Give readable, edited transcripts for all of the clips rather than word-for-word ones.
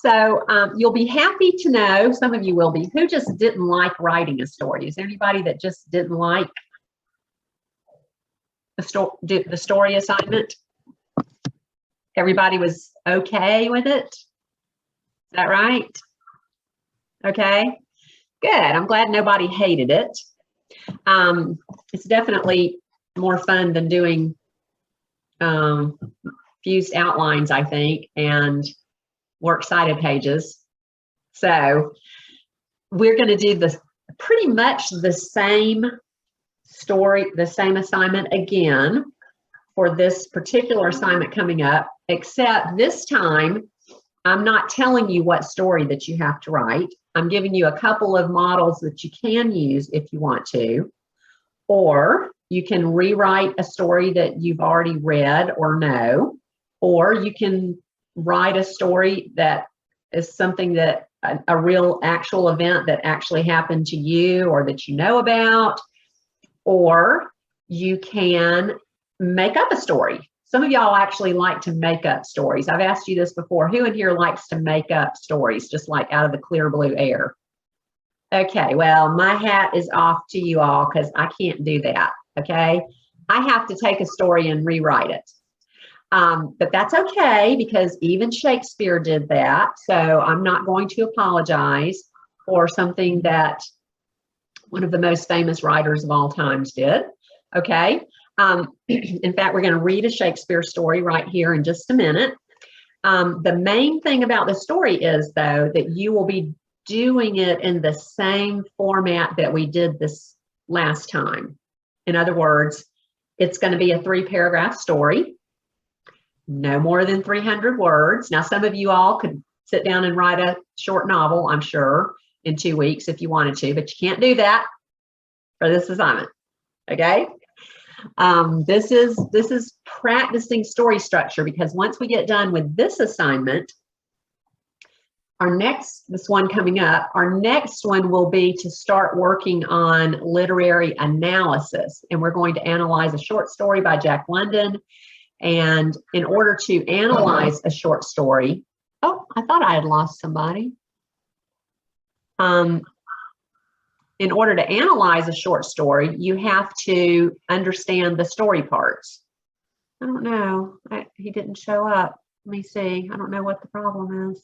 So you'll be happy to know, some of you will be, who just didn't like writing a story. Is there anybody that just didn't like the story assignment? Everybody was okay with it? Is that right? Okay, good. I'm glad nobody hated it. It's definitely more fun than doing fused outlines, I think, and works cited pages. So we're going to do pretty much the same story, the same assignment again for this particular assignment coming up, except this time I'm not telling you what story that you have to write. I'm giving you a couple of models that you can use if you want to, or you can rewrite a story that you've already read or know, or you can write a story that is something that a real actual event that actually happened to you or that you know about, or you can make up a story. Some of y'all actually like to make up stories. I've asked you this before. Who in here likes to make up stories just like out of the clear blue air? Okay, well, my hat is off to you all because I can't do that, okay? I have to take a story and rewrite it. But that's okay because even Shakespeare did that. So I'm not going to apologize for something that one of the most famous writers of all times did, okay? In fact, we're going to read a Shakespeare story right here in just a minute. The main thing about the story is, though, that you will be doing it in the same format that we did this last time. In other words, it's going to be a 3-paragraph story, no more than 300 words. Now, some of you all could sit down and write a short novel, I'm sure, in 2 weeks if you wanted to, but you can't do that for this assignment, okay? This is practicing story structure, because once we get done with this assignment, this one coming up, our next one will be to start working on literary analysis. And we're going to analyze a short story by Jack London. And in order to analyze a short story, oh, I thought I had lost somebody. In order to analyze a short story, you have to understand the story parts. I don't know. He didn't show up. Let me see. I don't know what the problem is.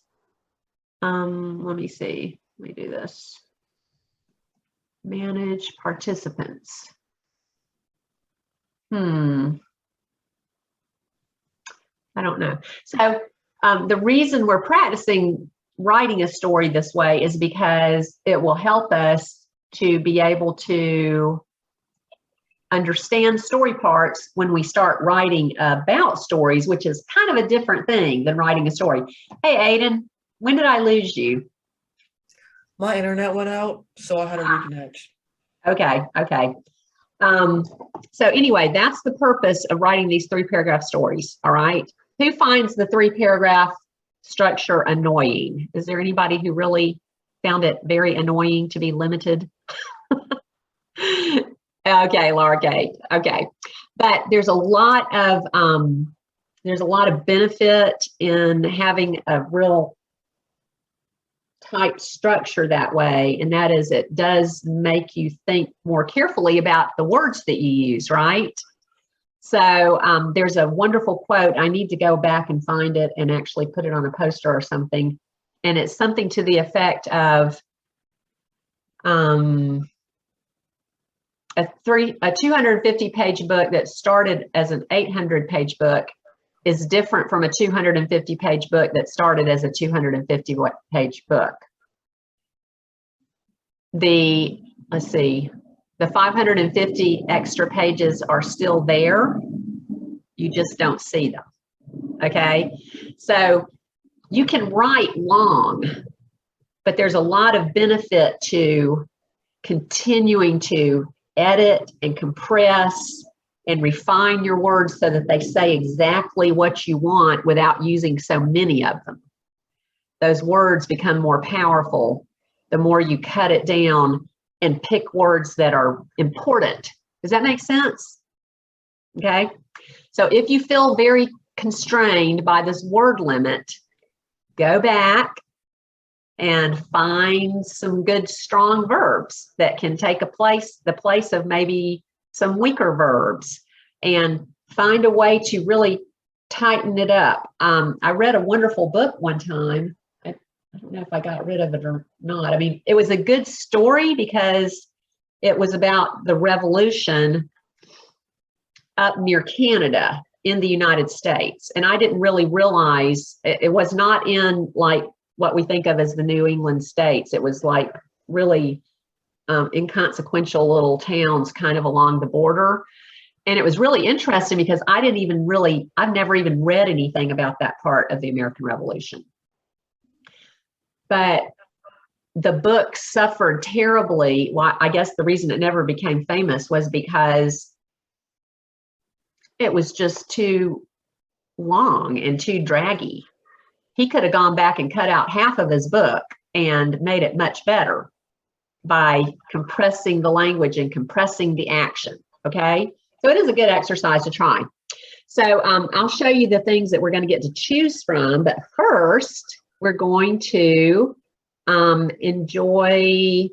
Let me see. Let me do this. Manage participants. I don't know. So the reason we're practicing writing a story this way is because it will help us to be able to understand story parts when we start writing about stories, which is kind of a different thing than writing a story. Hey, Aiden, when did I lose you? My internet went out, so I had to reconnect. Okay, okay. So anyway, that's the purpose of writing these 3-paragraph stories, all right? Who finds the 3-paragraph structure annoying? Is there anybody who really found it very annoying to be limited? Okay, Laura Kate. Okay, but there's a lot of benefit in having a real type structure that way, and that is it does make you think more carefully about the words that you use, right? So there's a wonderful quote. I need to go back and find it and actually put it on a poster or something, and it's something to the effect of a 250-page book that started as an 800-page book is different from a 250-page book that started as a 250-page book. Let's see, the 550 extra pages are still there. You just don't see them, okay? So you can write long, but there's a lot of benefit to continuing to edit and compress and refine your words so that they say exactly what you want without using so many of them. Those words become more powerful the more you cut it down and pick words that are important. Does that make sense? Okay. So if you feel very constrained by this word limit, go back and find some good strong verbs that can take the place of maybe some weaker verbs, and find a way to really tighten it up. I read a wonderful book one time. I don't know if I got rid of it or not. I mean, it was a good story because it was about the revolution up near Canada in the United States. And I didn't really realize it was not in like what we think of as the New England states. It was like really inconsequential little towns kind of along the border. And it was really interesting because I've never even read anything about that part of the American Revolution. But the book suffered terribly. Well, I guess the reason it never became famous was because it was just too long and too draggy. He could have gone back and cut out half of his book and made it much better by compressing the language and compressing the action, okay? So it is a good exercise to try. So I'll show you the things that we're going to get to choose from, but first we're going to enjoy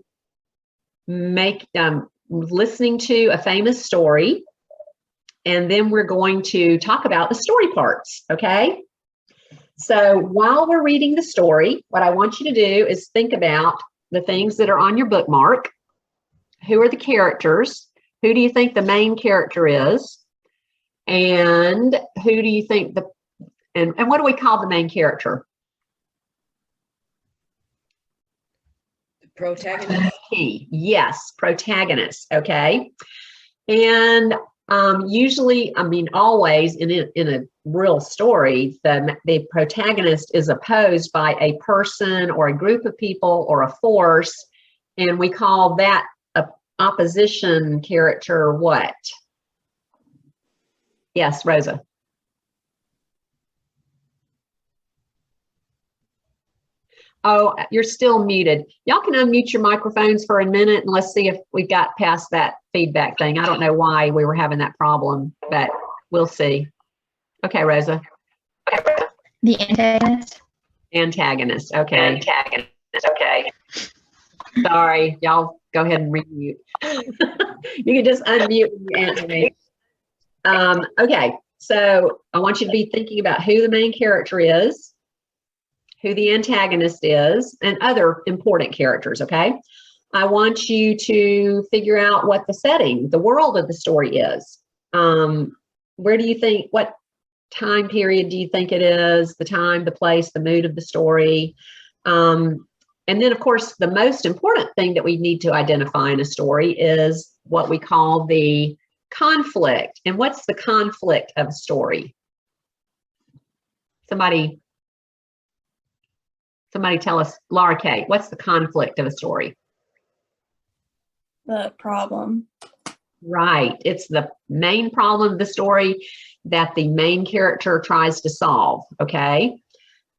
listening to a famous story, and then we're going to talk about the story parts, okay? So while we're reading the story, what I want you to do is think about the things that are on your bookmark. Who are the characters? Who do you think the main character is? And who do you think and what do we call the main character? Protagonist. Yes, protagonist, okay. And usually, I mean, always in a real story, the protagonist is opposed by a person or a group of people or a force, and we call that a opposition character what? Yes, Rosa. Oh, you're still muted. Y'all can unmute your microphones for a minute and let's see if we got past that feedback thing. I don't know why we were having that problem, but we'll see. Okay, Rosa. The antagonist. Antagonist, okay. Antagonist, okay. Sorry, y'all go ahead and remute. You can just unmute when you answer me. Okay, so I want you to be thinking about who the main character is, who the antagonist is, and other important characters, okay? I want you to figure out what the setting, the world of the story is. Where do you think, what time period do you think it is? The time, the place, the mood of the story. And then, of course, the most important thing that we need to identify in a story is what we call the conflict. And what's the conflict of a story? Somebody tell us, Laura Kate, what's the conflict of a story? The problem. Right. It's the main problem of the story that the main character tries to solve. Okay.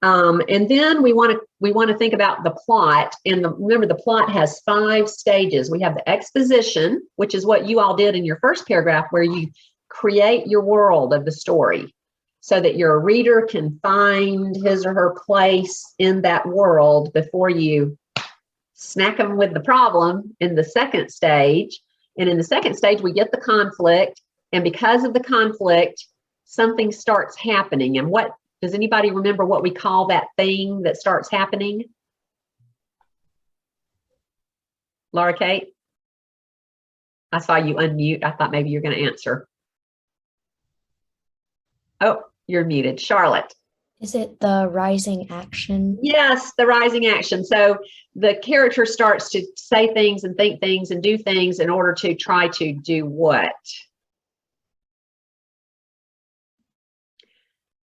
And then we want to think about the plot. And remember, the plot has 5 stages. We have the exposition, which is what you all did in your first paragraph, where you create your world of the story, so that your reader can find his or her place in that world before you smack them with the problem in the second stage. And in the second stage, we get the conflict. And because of the conflict, something starts happening. And what does anybody remember what we call that thing that starts happening? Laura Kate? I saw you unmute. I thought maybe you're going to answer. Oh, you're muted. Charlotte. Is it the rising action? Yes, the rising action. So the character starts to say things and think things and do things in order to try to do what?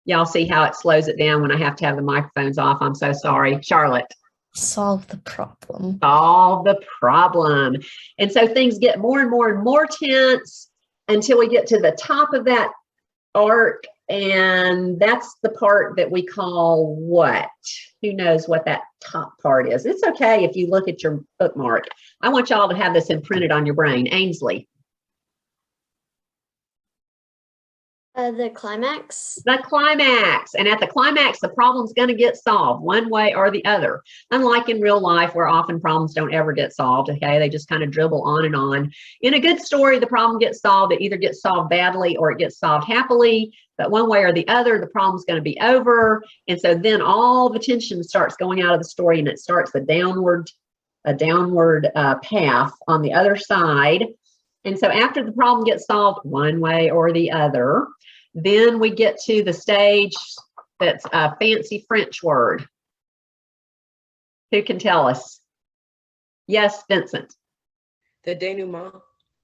Y'all see how it slows it down when I have to have the microphones off. I'm so sorry. Charlotte. Solve the problem. Solve the problem. And so things get more and more and more tense until we get to the top of that arc. And that's the part that we call what? Who knows what that top part is? It's okay if you look at your bookmark. I want y'all to have this imprinted on your brain. Ainsley. The climax. The climax. And at the climax, the problem's going to get solved one way or the other. Unlike in real life, where often problems don't ever get solved, okay? They just kind of dribble on and on. In a good story, the problem gets solved. It either gets solved badly or it gets solved happily. But one way or the other, the problem's going to be over. And so then all the tension starts going out of the story, and it starts a downward path on the other side. And so after the problem gets solved one way or the other, then we get to the stage that's a fancy French word. Who can tell us? Yes, Vincent. The denouement.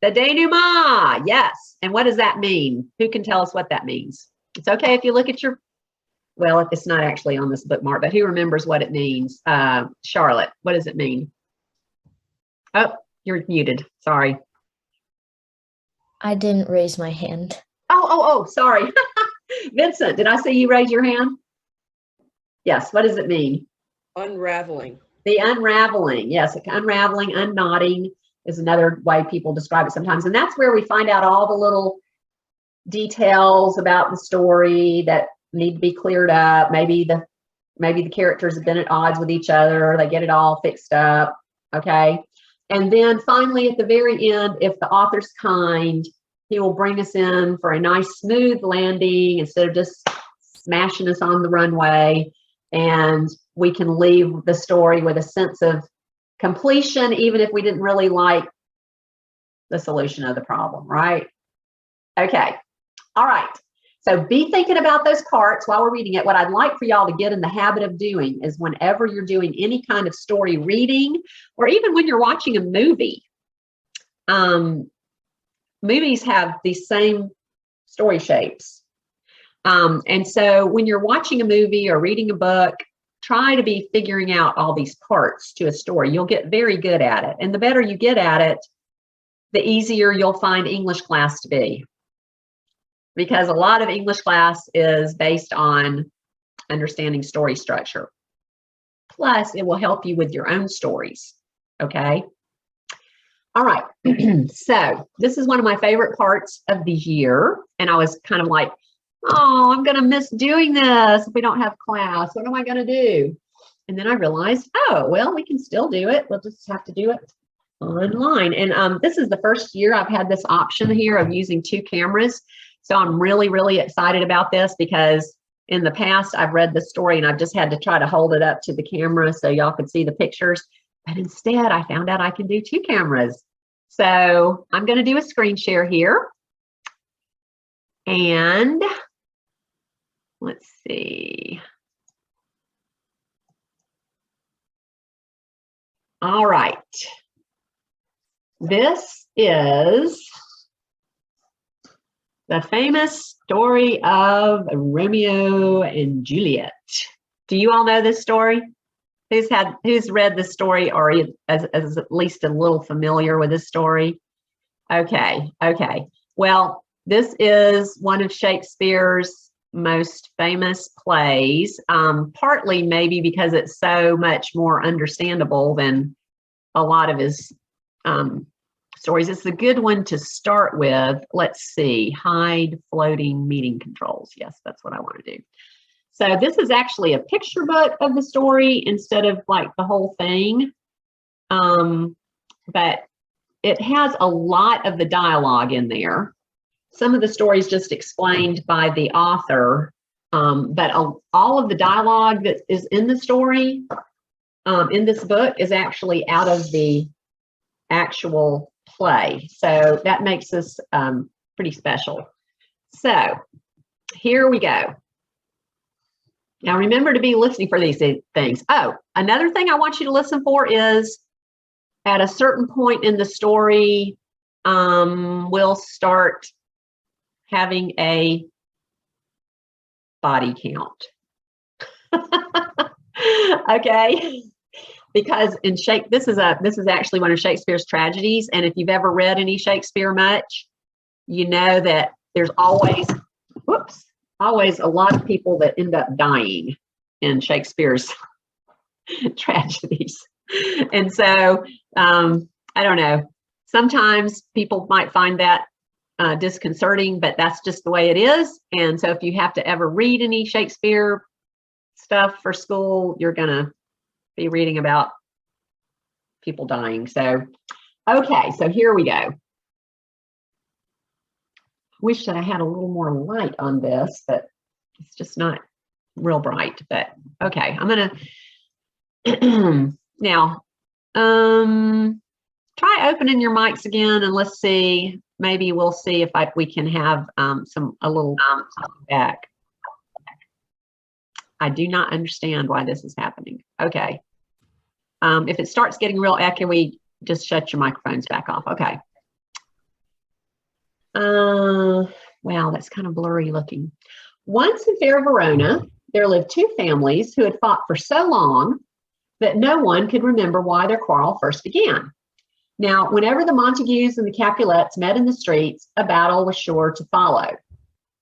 The denouement, yes. And what does that mean? Who can tell us what that means? It's okay if you look at your, well, it's not actually on this bookmark, but who remembers what it means? Charlotte, what does it mean? Oh, you're muted. Sorry. I didn't raise my hand. Oh, sorry. Vincent, did I see you raise your hand? Yes, what does it mean? Unraveling. The unraveling, yes, unraveling, unknotting is another way people describe it sometimes. And that's where we find out all the little details about the story that need to be cleared up. Maybe the characters have been at odds with each other. They get it all fixed up, okay? And then finally, at the very end, if the author's kind, he will bring us in for a nice smooth landing instead of just smashing us on the runway. And we can leave the story with a sense of completion, even if we didn't really like the solution of the problem, right? Okay, all right. So be thinking about those parts while we're reading it. What I'd like for y'all to get in the habit of doing is whenever you're doing any kind of story reading, or even when you're watching a movie, movies have these same story shapes. And so when you're watching a movie or reading a book, try to be figuring out all these parts to a story. You'll get very good at it. And the better you get at it, the easier you'll find English class to be. Because a lot of English class is based on understanding story structure. Plus, it will help you with your own stories, okay? All right, so this is one of my favorite parts of the year. And I was kind of like, oh, I'm gonna miss doing this if we don't have class. What am I gonna do? And then I realized, oh, well, we can still do it. We'll just have to do it online. And this is the first year I've had this option here of using 2 cameras. So I'm really, really excited about this because in the past I've read the story and I've just had to try to hold it up to the camera so y'all could see the pictures. But instead I found out I can do 2 cameras. So I'm going to do a screen share here. And let's see. All right. This is the famous story of Romeo and Juliet. Do you all know this story? Who's read this story or is at least a little familiar with this story? Okay. Well, this is one of Shakespeare's most famous plays, partly maybe because it's so much more understandable than a lot of his stories. It's a good one to start with. Let's see, hide floating meeting controls. Yes, that's what I want to do. So this is actually a picture book of the story instead of like the whole thing. But it has a lot of the dialogue in there. Some of the stories just explained by the author, but all of the dialogue that is in the story in this book is actually out of the actual play. So that makes this pretty special. So here we go. Now remember to be listening for these things. Oh, another thing I want you to listen for is at a certain point in the story, we'll start having a body count. Okay, because in this is actually one of Shakespeare's tragedies, and if you've ever read any Shakespeare much, you know that there's always a lot of people that end up dying in Shakespeare's tragedies. And so I don't know, sometimes people might find that disconcerting, but that's just the way it is. And so if you have to ever read any Shakespeare stuff for school, you're going to be reading about people dying. So, okay, so here we go. Wish that I had a little more light on this, but it's just not real bright. But okay, I'm going to now try opening your mics again, and let's see. Maybe we'll see if we can have a little back. I do not understand why this is happening. Okay. If it starts getting real echoey, just shut your microphones back off. Okay. Wow, that's kind of blurry looking. Once in fair Verona, there lived two families who had fought for so long that no one could remember why their quarrel first began. Now, whenever the Montagues and the Capulets met in the streets, a battle was sure to follow.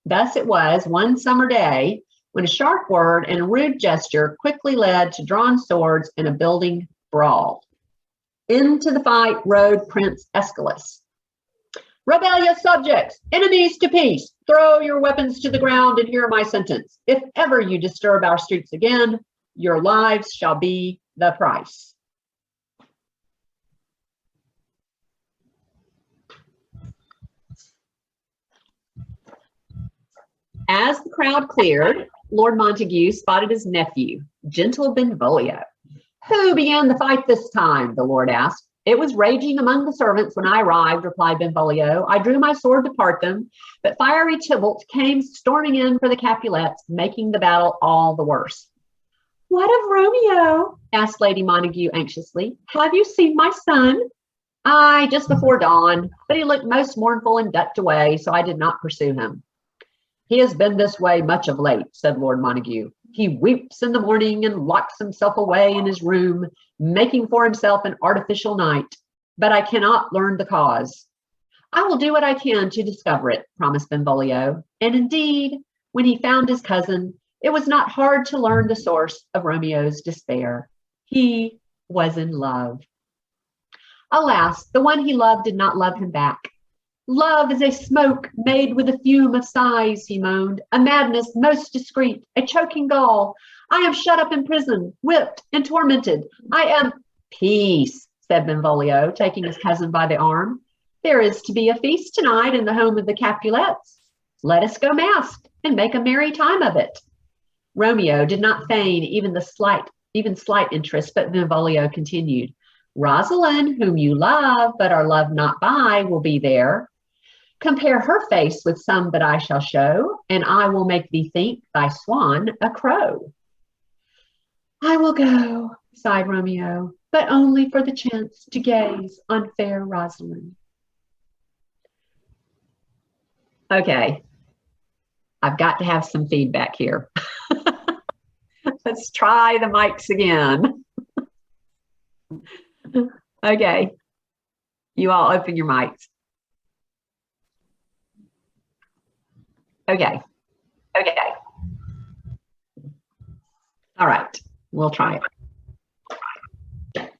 Thus it was one summer day when a sharp word and a rude gesture quickly led to drawn swords and a building brawl. Into the fight rode Prince Aeschylus. Rebellious subjects, enemies to peace, throw your weapons to the ground and hear my sentence. If ever you disturb our streets again, your lives shall be the price. As the crowd cleared, Lord Montague spotted his nephew, gentle Benvolio. Who began the fight this time? The Lord asked. It was raging among the servants when I arrived, replied Benvolio. I drew my sword to part them, but fiery Tybalt came storming in for the Capulets, making the battle all the worse. What of Romeo? Asked Lady Montague anxiously. Have you seen my son? Aye, just before dawn, but he looked most mournful and ducked away, so I did not pursue him. He has been this way much of late, said Lord Montague. He weeps in the morning and locks himself away in his room, making for himself an artificial night, but I cannot learn the cause. I will do what I can to discover it, promised Benvolio. And indeed, when he found his cousin, it was not hard to learn the source of Romeo's despair. He was in love. Alas, the one he loved did not love him back. Love is a smoke made with a fume of sighs, he moaned, a madness most discreet, a choking gall. I am shut up in prison, whipped and tormented. I am peace, said Benvolio, taking his cousin by the arm. There is to be a feast tonight in the home of the Capulets. Let us go masked and make a merry time of it. Romeo did not feign even slight interest, but Benvolio continued. Rosalind, whom you love but are loved not by, will be there. Compare her face with some that I shall show, and I will make thee think thy swan a crow. I will go, sighed Romeo, but only for the chance to gaze on fair Rosalind. Okay, I've got to have some feedback here. Let's try the mics again. Okay, you all open your mics. Okay. All right, we'll try it.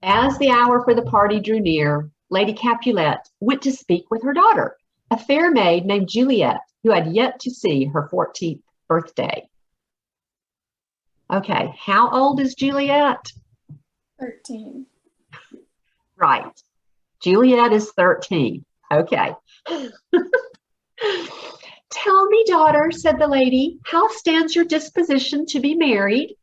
As the hour for the party drew near, Lady Capulet went to speak with her daughter, a fair maid named Juliet, who had yet to see her 14th birthday. Okay, how old is Juliet? 13. Right. Juliet is 13. Okay. Tell me, daughter, said the lady, how stands your disposition to be married?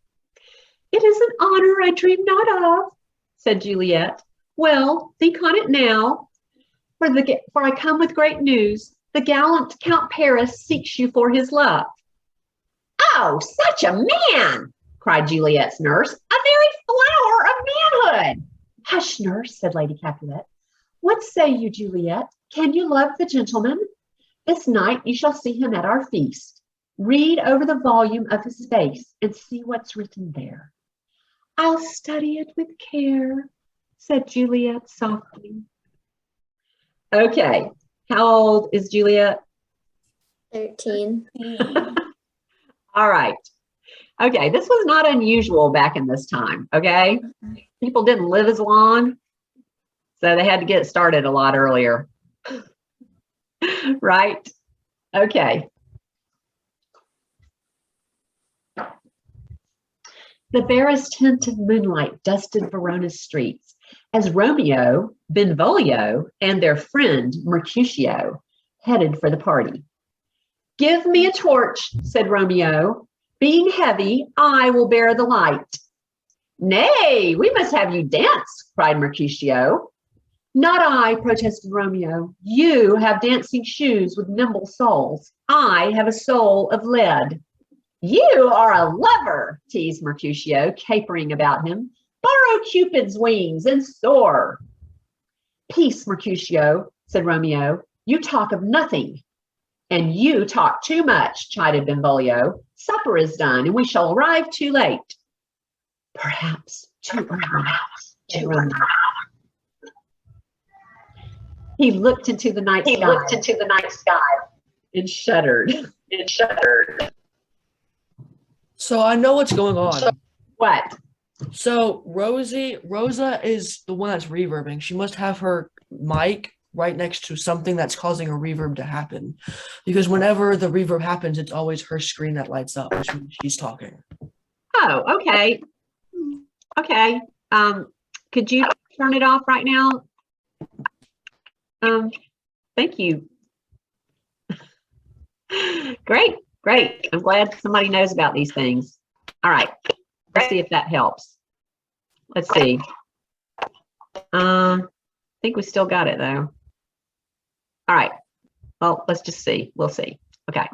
It is an honor I dream not of, said Juliet. Well, think on it now, for I come with great news. The gallant Count Paris seeks you for his love. Oh, such a man, cried Juliet's nurse, a very flower of manhood. Hush, nurse, said Lady Capulet. What say you, Juliet? Can you love the gentleman? This night you shall see him at our feast. Read over the volume of his face and see what's written there. I'll study it with care, said Juliet softly. Okay, how old is Juliet? 13. All right. Okay, this was not unusual back in this time, okay? People didn't live as long, so they had to get started a lot earlier. Right? Okay. The barest hint of moonlight dusted Verona's streets as Romeo, Benvolio, and their friend Mercutio headed for the party. "Give me a torch," said Romeo. "Being heavy, I will bear the light." "Nay, we must have you dance," cried Mercutio. "Not I," protested Romeo. "You have dancing shoes with nimble soles. I have a soul of lead." "You are a lover," teased Mercutio, capering about him. "Borrow Cupid's wings and soar." "Peace, Mercutio," said Romeo. "You talk of nothing." "And you talk too much," chided Benvolio. "Supper is done, and we shall arrive too late." "Perhaps too early," said Romeo. He looked into the night sky and shuddered. So I know what's going on. What? So Rosa is the one that's reverbing. She must have her mic right next to something that's causing a reverb to happen. Because whenever the reverb happens, it's always her screen that lights up, which means she's talking. Oh, okay. Okay. Could you turn it off right now? Thank you. Great. I'm glad somebody knows about these things. All right. Let's see if that helps. Let's see. I think we still got it though. All right. Well, let's just see. We'll see. Okay.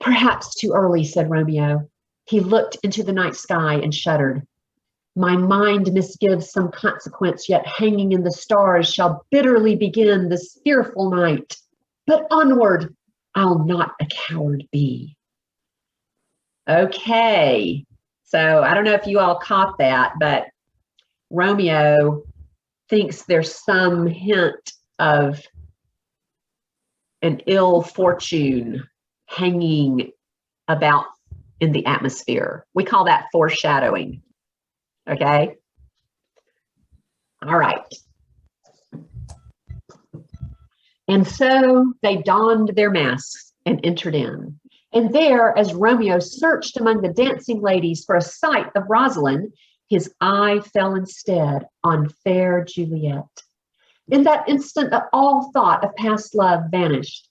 Perhaps too early, said Romeo. He looked into the night sky and shuddered. My mind misgives some consequence, yet hanging in the stars shall bitterly begin this fearful night. But onward, I'll not a coward be. Okay, so I don't know if you all caught that, but Romeo thinks there's some hint of an ill fortune hanging about in the atmosphere. We call that foreshadowing. Okay. All right. And so they donned their masks and entered in. And there, as Romeo searched among the dancing ladies for a sight of Rosalind, his eye fell instead on fair Juliet. In that instant, all thought of past love vanished.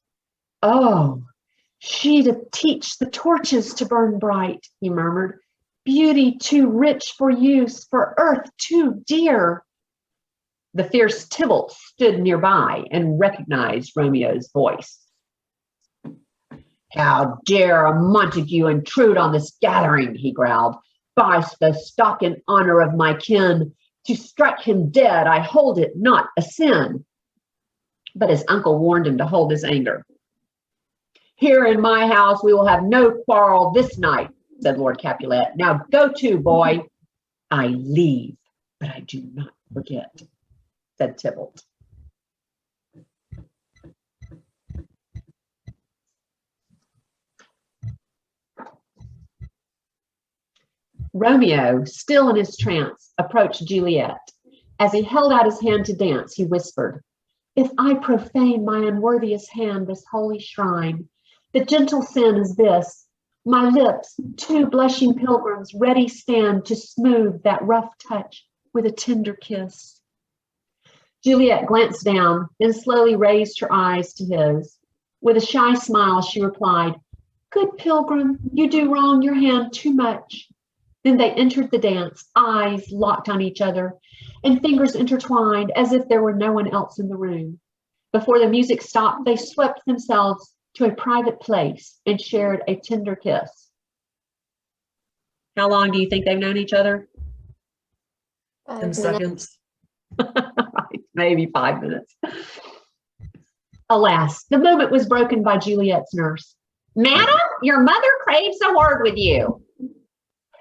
Oh, she to teach the torches to burn bright, he murmured. Beauty too rich for use, for earth too dear. The fierce Tybalt stood nearby and recognized Romeo's voice. How dare a Montague intrude on this gathering, he growled. By the stock and honor of my kin, to strike him dead, I hold it not a sin. But his uncle warned him to hold his anger. Here in my house we will have no quarrel this night, said Lord Capulet. Now go to, boy. I leave, but I do not forget, said Tybalt. Romeo, still in his trance, approached Juliet. As he held out his hand to dance, he whispered, If I profane my unworthiest hand this holy shrine, the gentle sin is this, my lips, two blushing pilgrims, ready stand to smooth that rough touch with a tender kiss. Juliet glanced down, then slowly raised her eyes to his. With a shy smile, she replied, Good pilgrim, you do wrong your hand too much. Then they entered the dance, eyes locked on each other, and fingers intertwined as if there were no one else in the room. Before the music stopped, they swept themselves to a private place and shared a tender kiss. How long do you think they've known each other? 10 seconds. Maybe 5 minutes. Alas, the moment was broken by Juliet's nurse. Madam, your mother craves a word with you.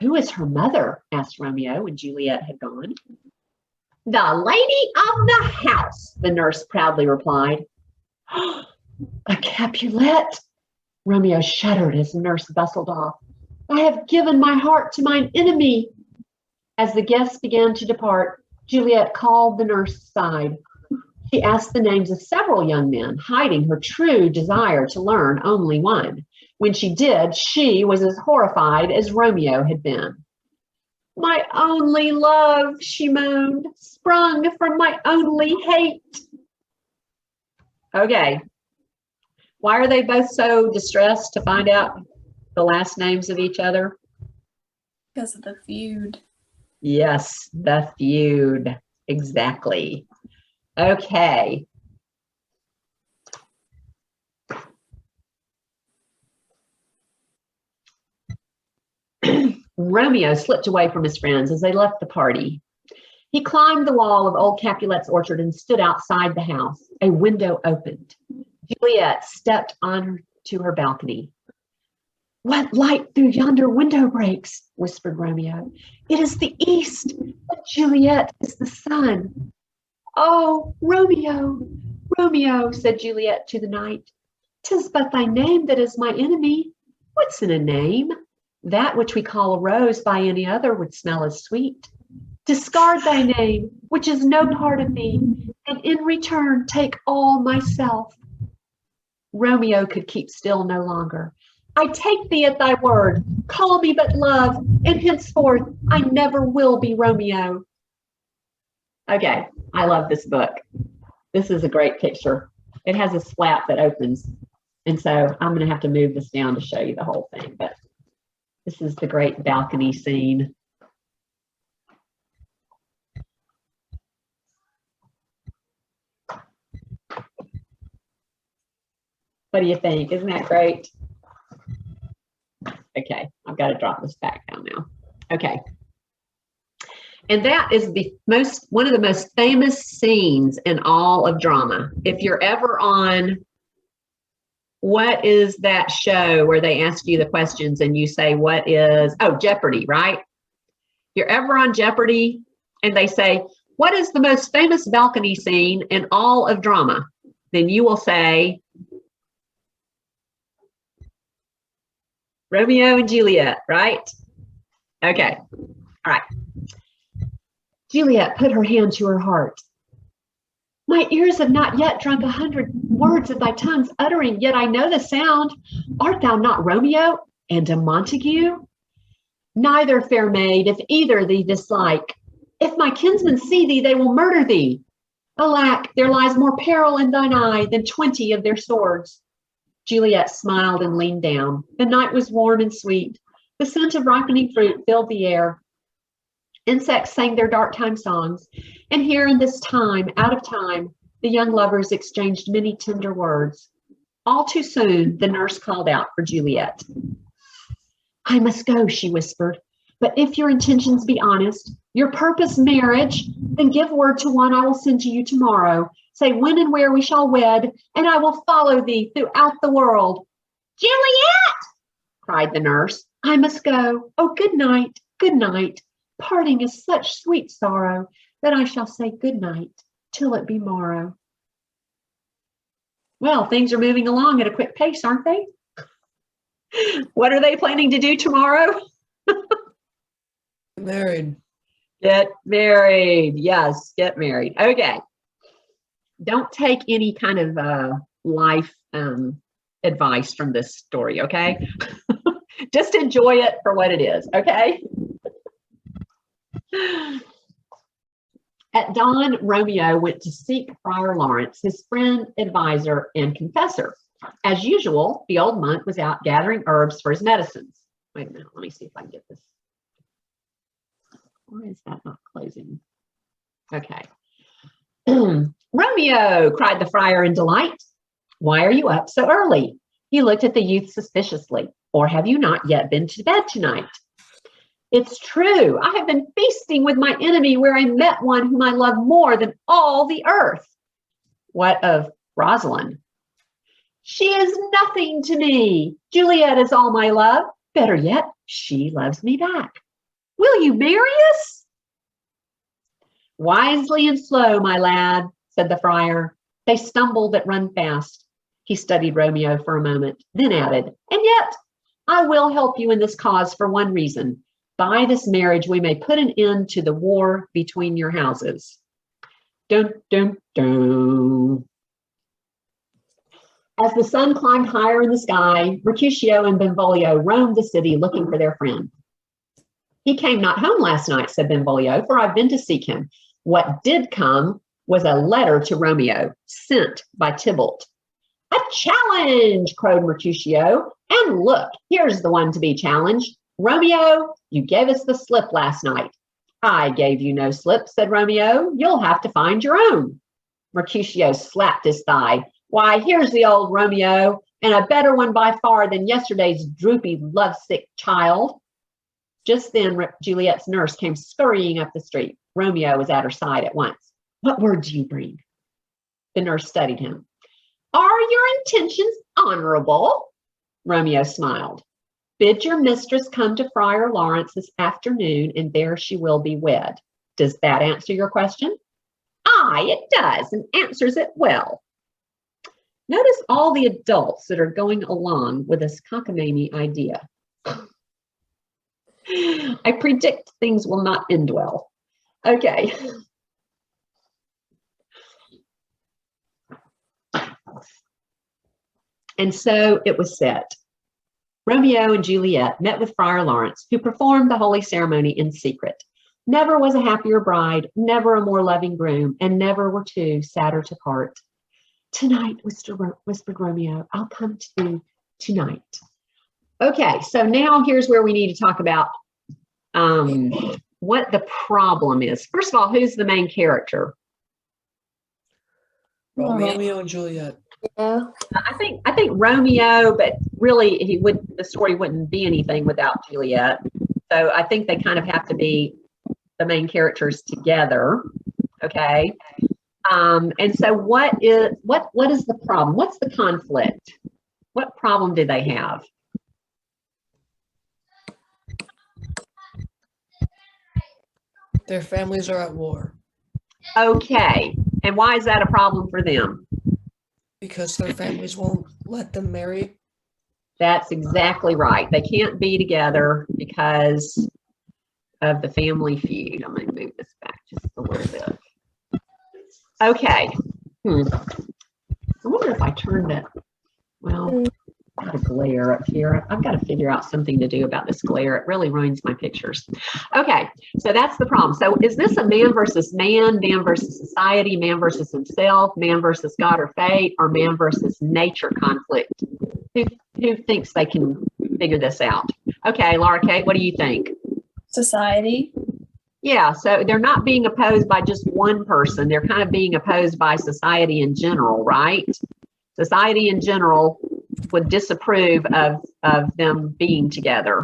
Who is her mother? Asked Romeo when Juliet had gone. The lady of the house, the nurse proudly replied. A Capulet? Romeo shuddered as the nurse bustled off. I have given my heart to mine enemy. As the guests began to depart, Juliet called the nurse aside. She asked the names of several young men, hiding her true desire to learn only one. When she did, she was as horrified as Romeo had been. My only love, she moaned, sprung from my only hate. Okay. Why are they both so distressed to find out the last names of each other? Because of the feud. Yes, the feud. Exactly. Okay. Romeo slipped away from his friends as they left the party. He climbed the wall of old Capulet's orchard and stood outside the house. A window opened. Juliet stepped onto her balcony. What light through yonder window breaks? Whispered Romeo. It is the east, but Juliet is the sun. Oh, Romeo, Romeo, said Juliet to the night. 'Tis but thy name that is my enemy. What's in a name? That which we call a rose by any other would smell as sweet. Discard thy name, which is no part of me, and in return take all myself. Romeo could keep still no longer. I take thee at thy word. Call me but love, and henceforth I never will be Romeo. Okay, I love this book. This is a great picture. It has a flap that opens, and so I'm going to have to move this down to show you the whole thing, but this is the great balcony scene. What do you think? Isn't that great? Okay, I've got to drop this back down now. Okay. And that is one of the most famous scenes in all of drama. If you're ever on, what is that show where they ask you the questions and you say, what is, Jeopardy, right? If you're ever on Jeopardy and they say, what is the most famous balcony scene in all of drama? Then you will say, Romeo and Juliet, right? Okay, all right. Juliet put her hand to her heart. My ears have not yet drunk 100 words of thy tongue's uttering, yet I know the sound. Art thou not Romeo and a Montague? Neither, fair maid, if either thee dislike. If my kinsmen see thee, they will murder thee. Alack, there lies more peril in thine eye than 20 of their swords. Juliet smiled and leaned down. The night was warm and sweet. The scent of ripening fruit filled the air. Insects sang their dark time songs, and here in this time, out of time, the young lovers exchanged many tender words. All too soon, the nurse called out for Juliet. I must go, she whispered, but if your intentions be honest, your purpose marriage, then give word to one I will send to you tomorrow. Say when and where we shall wed, and I will follow thee throughout the world. Juliet, cried the nurse, I must go. Oh, good night, good night. Parting is such sweet sorrow that I shall say good night till it be morrow. Well, things are moving along at a quick pace, aren't they? What are they planning to do tomorrow? Married. Get married. Yes, get married. Okay. Don't take any kind of life advice from this story, okay? Just enjoy it for what it is, okay? At dawn, Romeo went to seek Friar Lawrence, his friend, advisor, and confessor. As usual, the old monk was out gathering herbs for his medicines. Wait a minute, let me see if I can get this. Why is that not closing? Okay. Romeo, cried the friar in delight. Why are you up so early? He looked at the youth suspiciously. Or have you not yet been to bed tonight? It's true. I have been feasting with my enemy where I met one whom I love more than all the earth. What of Rosalind? She is nothing to me. Juliet is all my love. Better yet, she loves me back. Will you marry us? Wisely and slow, my lad, said the friar. They stumbled that run fast. He studied Romeo for a moment, then added, and yet I will help you in this cause for one reason. By this marriage, we may put an end to the war between your houses. Dun, dun, dun. As the sun climbed higher in the sky, Mercutio and Benvolio roamed the city looking for their friend. He came not home last night, said Benvolio, for I've been to seek him. What did come was a letter to Romeo, sent by Tybalt. A challenge, crowed Mercutio. And look, here's the one to be challenged. Romeo, you gave us the slip last night. I gave you no slip, said Romeo. You'll have to find your own. Mercutio slapped his thigh. Why, here's the old Romeo, and a better one by far than yesterday's droopy, lovesick child. Just then, Juliet's nurse came scurrying up the street. Romeo was at her side at once. What word do you bring? The nurse studied him. Are your intentions honorable? Romeo smiled. Bid your mistress come to Friar Lawrence this afternoon, and there she will be wed. Does that answer your question? Aye, it does, and answers it well. Notice all the adults that are going along with this cockamamie idea. I predict things will not end well. Okay. And so it was set. Romeo and Juliet met with Friar Lawrence, who performed the holy ceremony in secret. Never was a happier bride, never a more loving groom, and never were two sadder to part. Tonight, whispered Romeo, I'll come to thee tonight. Okay, so now here's where we need to talk about what the problem is. First of all, who's the main character? Romeo and Juliet. Yeah. I think Romeo, but really the story wouldn't be anything without Juliet. So I think they kind of have to be the main characters together. Okay. And so what is the problem? What's the conflict? What problem do they have? Their families are at war. Okay. And why is that a problem for them? Because their families won't let them marry. That's exactly right. They can't be together because of the family feud. I'm going to move this back just a little bit. Okay. I wonder if I turned it. Well, I've got a glare up here. I've got to figure out something to do about this glare. It really ruins my pictures. Okay, so that's the problem. So is this a man versus society, man versus himself, man versus God or fate, or man versus nature conflict? Who thinks they can figure this out? Okay, Laura Kate, what do you think? Society. Yeah, so they're not being opposed by just one person. They're kind of being opposed by society in general, right? Society in general would disapprove of them being together.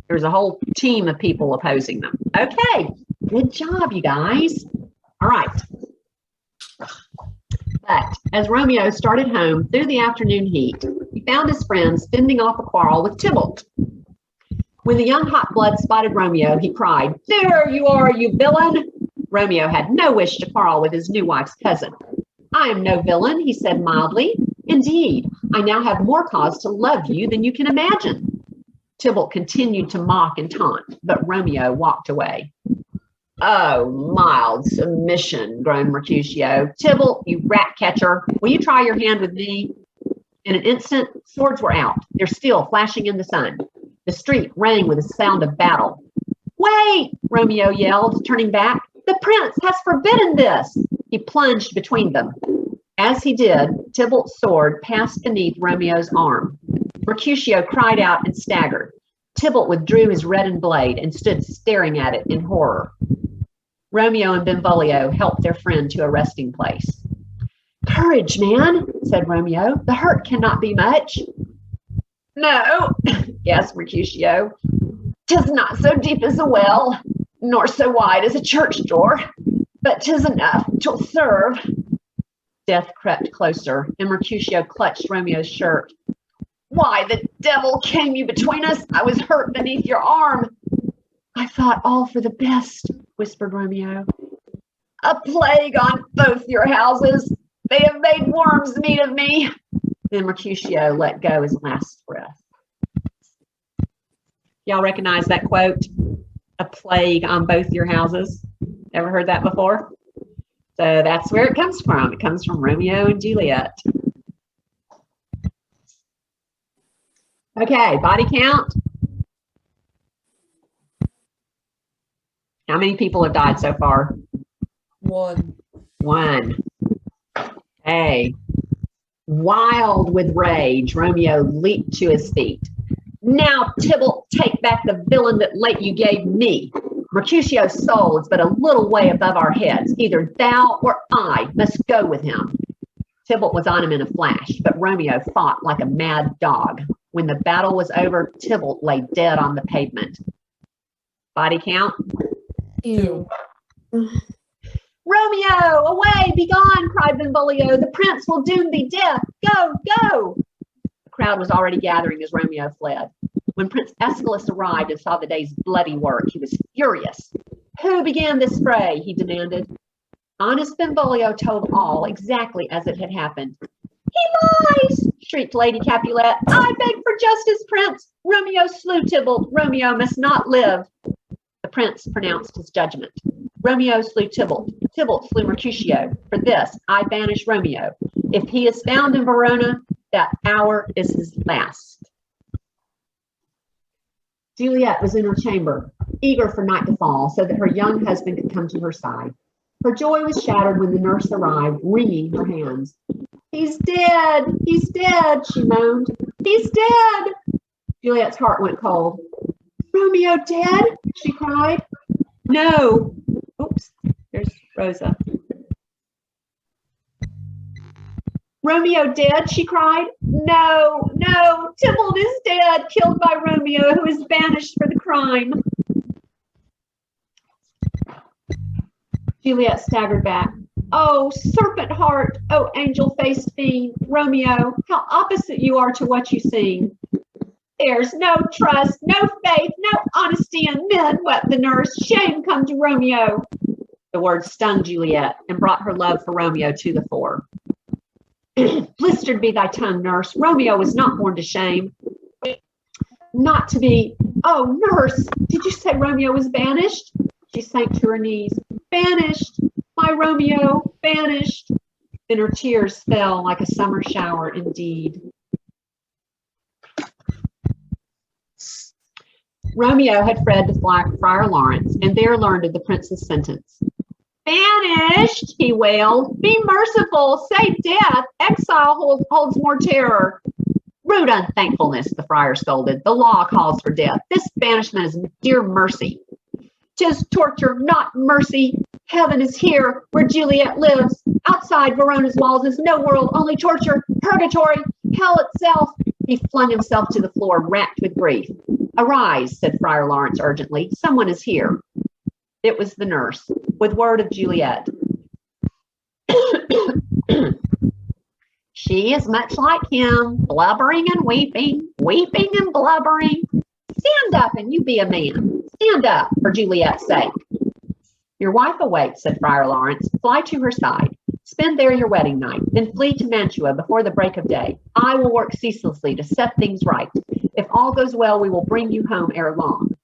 There's a whole team of people opposing them. Okay, good job, you guys. All right. But as Romeo started home through the afternoon heat, he found his friends fending off a quarrel with Tybalt. When the young hot blood spotted Romeo, he cried, "There you are, you villain!" Romeo had no wish to quarrel with his new wife's cousin. "I am no villain," he said mildly. "Indeed, I now have more cause to love you than you can imagine." Tybalt continued to mock and taunt, but Romeo walked away. "Oh, mild submission," groaned Mercutio. "Tybalt, you rat catcher, will you try your hand with me?" In an instant, swords were out, their steel flashing in the sun. The street rang with the sound of battle. "Wait!" Romeo yelled, turning back. "The prince has forbidden this!" He plunged between them. As he did, Tybalt's sword passed beneath Romeo's arm. Mercutio cried out and staggered. Tybalt withdrew his reddened blade and stood staring at it in horror. Romeo and Benvolio helped their friend to a resting place. "Courage, man," said Romeo. "The hurt cannot be much." "No," gasped Mercutio. "'Tis not so deep as a well, nor so wide as a church door, but 'tis enough, 'twill serve." Death crept closer, and Mercutio clutched Romeo's shirt. "Why the devil came you between us? I was hurt beneath your arm." "I thought all for the best," whispered Romeo. "A plague on both your houses. They have made worms meat of me." Then Mercutio let go his last breath. Y'all recognize that quote? A plague on both your houses. Ever heard that before? So that's where it comes from. It comes from Romeo and Juliet. Okay, body count. How many people have died so far? One. One. Hey. Wild with rage, Romeo leaped to his feet. Now, Tybalt, take back the villain that late you gave me. Mercutio's soul is but a little way above our heads. Either thou or I must go with him. Tybalt was on him in a flash, but Romeo fought like a mad dog. When the battle was over, Tybalt lay dead on the pavement. Body count? 2. Romeo, away, be gone, cried Benvolio. The prince will doom thee death. Go, go. The crowd was already gathering as Romeo fled. When Prince Aeschylus arrived and saw the day's bloody work, he was furious. Who began this fray? He demanded. Honest Benvolio told all exactly as it had happened. He lies, shrieked Lady Capulet. I beg for justice, Prince. Romeo slew Tybalt. Romeo must not live. The prince pronounced his judgment. Romeo slew Tybalt. Tybalt slew Mercutio. For this, I banish Romeo. If he is found in Verona, that hour is his last. Juliet was in her chamber, eager for night to fall so that her young husband could come to her side. Her joy was shattered when the nurse arrived, wringing her hands. He's dead! He's dead! She moaned. He's dead! Juliet's heart went cold. Romeo dead? She cried. No. Oops, there's Rosa. Romeo dead? She cried. No, no, Tybalt is dead, killed by Romeo, who is banished for the crime. Juliet staggered back. Oh, serpent heart, oh, angel-faced fiend, Romeo, how opposite you are to what you sing. There's no trust, no faith, no honesty in men, wept the nurse. Shame come to Romeo. The words stung Juliet and brought her love for Romeo to the fore. Blistered be thy tongue, nurse. Romeo was not born to shame. Not to be. Oh, nurse, did you say Romeo was banished? She sank to her knees. Banished, my Romeo, banished. Then her tears fell like a summer shower indeed. Romeo had fled to Friar Lawrence and there learned of the prince's sentence. Banished, he wailed. Be merciful, say death. Exile holds more terror. Rude unthankfulness, the friar scolded. The law calls for death. This banishment is dear mercy. 'Tis torture, not mercy. Heaven is here where Juliet lives. Outside Verona's walls is no world, only torture, purgatory, hell itself. He flung himself to the floor, racked with grief. Arise, said Friar Lawrence urgently. Someone is here. It was the nurse, with word of Juliet. She is much like him, blubbering and weeping, weeping and blubbering. Stand up and you be a man. Stand up for Juliet's sake. Your wife awaits, said Friar Lawrence. Fly to her side. Spend there your wedding night, then flee to Mantua before the break of day. I will work ceaselessly to set things right. If all goes well, we will bring you home ere long.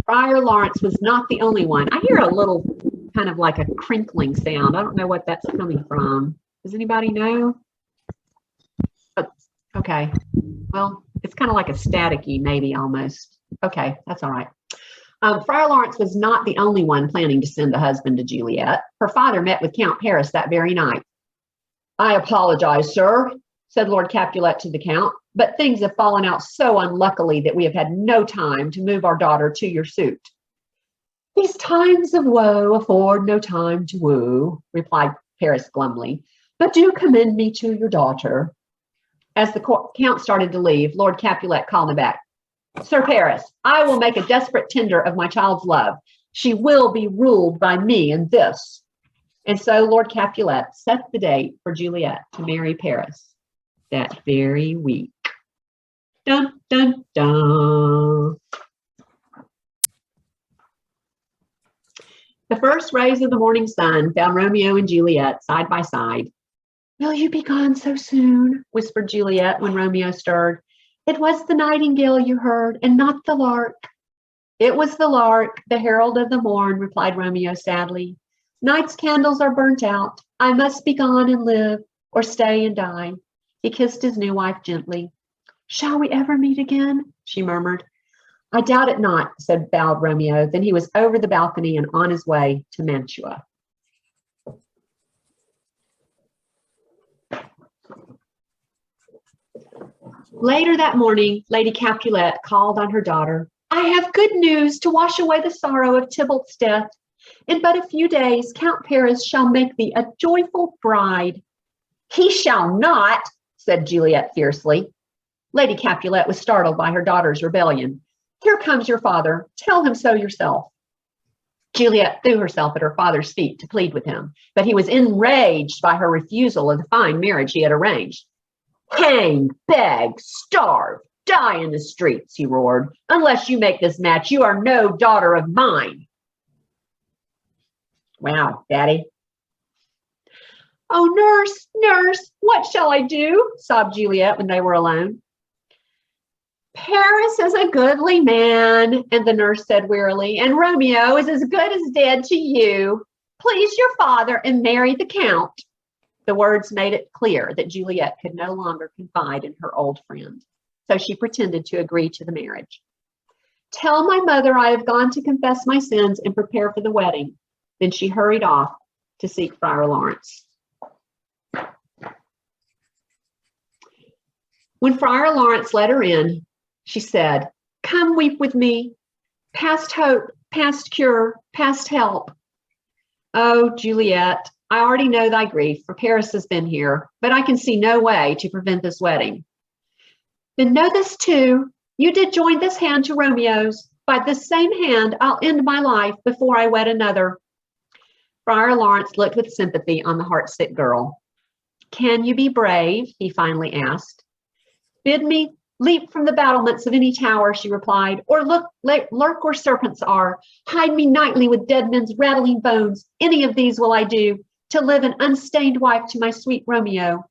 Friar Lawrence was not the only one. I hear a little kind of like a crinkling sound. I don't know what that's coming from. Does anybody know? Oh, okay. Well, it's kind of like a staticky, maybe almost. Okay, that's all right. Friar Lawrence was not the only one planning to send a husband to Juliet. Her father met with Count Paris that very night. I apologize, sir, said Lord Capulet to the Count, but things have fallen out so unluckily that we have had no time to move our daughter to your suit. These times of woe afford no time to woo, replied Paris glumly, but do commend me to your daughter. As the Count started to leave, Lord Capulet called him back. Sir Paris, I will make a desperate tender of my child's love. She will be ruled by me in this. And so Lord Capulet set the date for Juliet to marry Paris that very week. Dun, dun, dun. The first rays of the morning sun found Romeo and Juliet side by side. Will you be gone so soon? Whispered Juliet when Romeo stirred. It was the nightingale you heard, and not the lark. It was the lark, the herald of the morn, replied Romeo sadly. Night's candles are burnt out. I must be gone and live, or stay and die. He kissed his new wife gently. Shall we ever meet again? She murmured. I doubt it not, said bowed Romeo. Then he was over the balcony and on his way to Mantua. Later that morning, Lady Capulet called on her daughter. I have good news to wash away the sorrow of Tybalt's death. In but a few days, Count Paris shall make thee a joyful bride. He shall not, said Juliet fiercely. Lady Capulet was startled by her daughter's rebellion. Here comes your father. Tell him so yourself. Juliet threw herself at her father's feet to plead with him, but he was enraged by her refusal of the fine marriage he had arranged. Hang, beg, starve, die in the streets, he roared. Unless you make this match, you are no daughter of mine. Wow, Daddy. Oh, nurse, nurse, what shall I do? Sobbed Juliet when they were alone. Paris is a goodly man, and the nurse said wearily, and Romeo is as good as dead to you. Please your father and marry the count. The words made it clear that Juliet could no longer confide in her old friend, so she pretended to agree to the marriage. Tell my mother I have gone to confess my sins and prepare for the wedding. Then she hurried off to seek Friar Lawrence. When Friar Lawrence let her in, she said, Come weep with me, past hope, past cure, past help. Oh, Juliet, I already know thy grief, for Paris has been here, but I can see no way to prevent this wedding. Then know this too, you did join this hand to Romeo's. By this same hand, I'll end my life before I wed another. Friar Lawrence looked with sympathy on the heartsick girl. Can you be brave? He finally asked. Bid me leap from the battlements of any tower, she replied, or lurk where serpents are. Hide me nightly with dead men's rattling bones. Any of these will I do, to live an unstained wife to my sweet Romeo.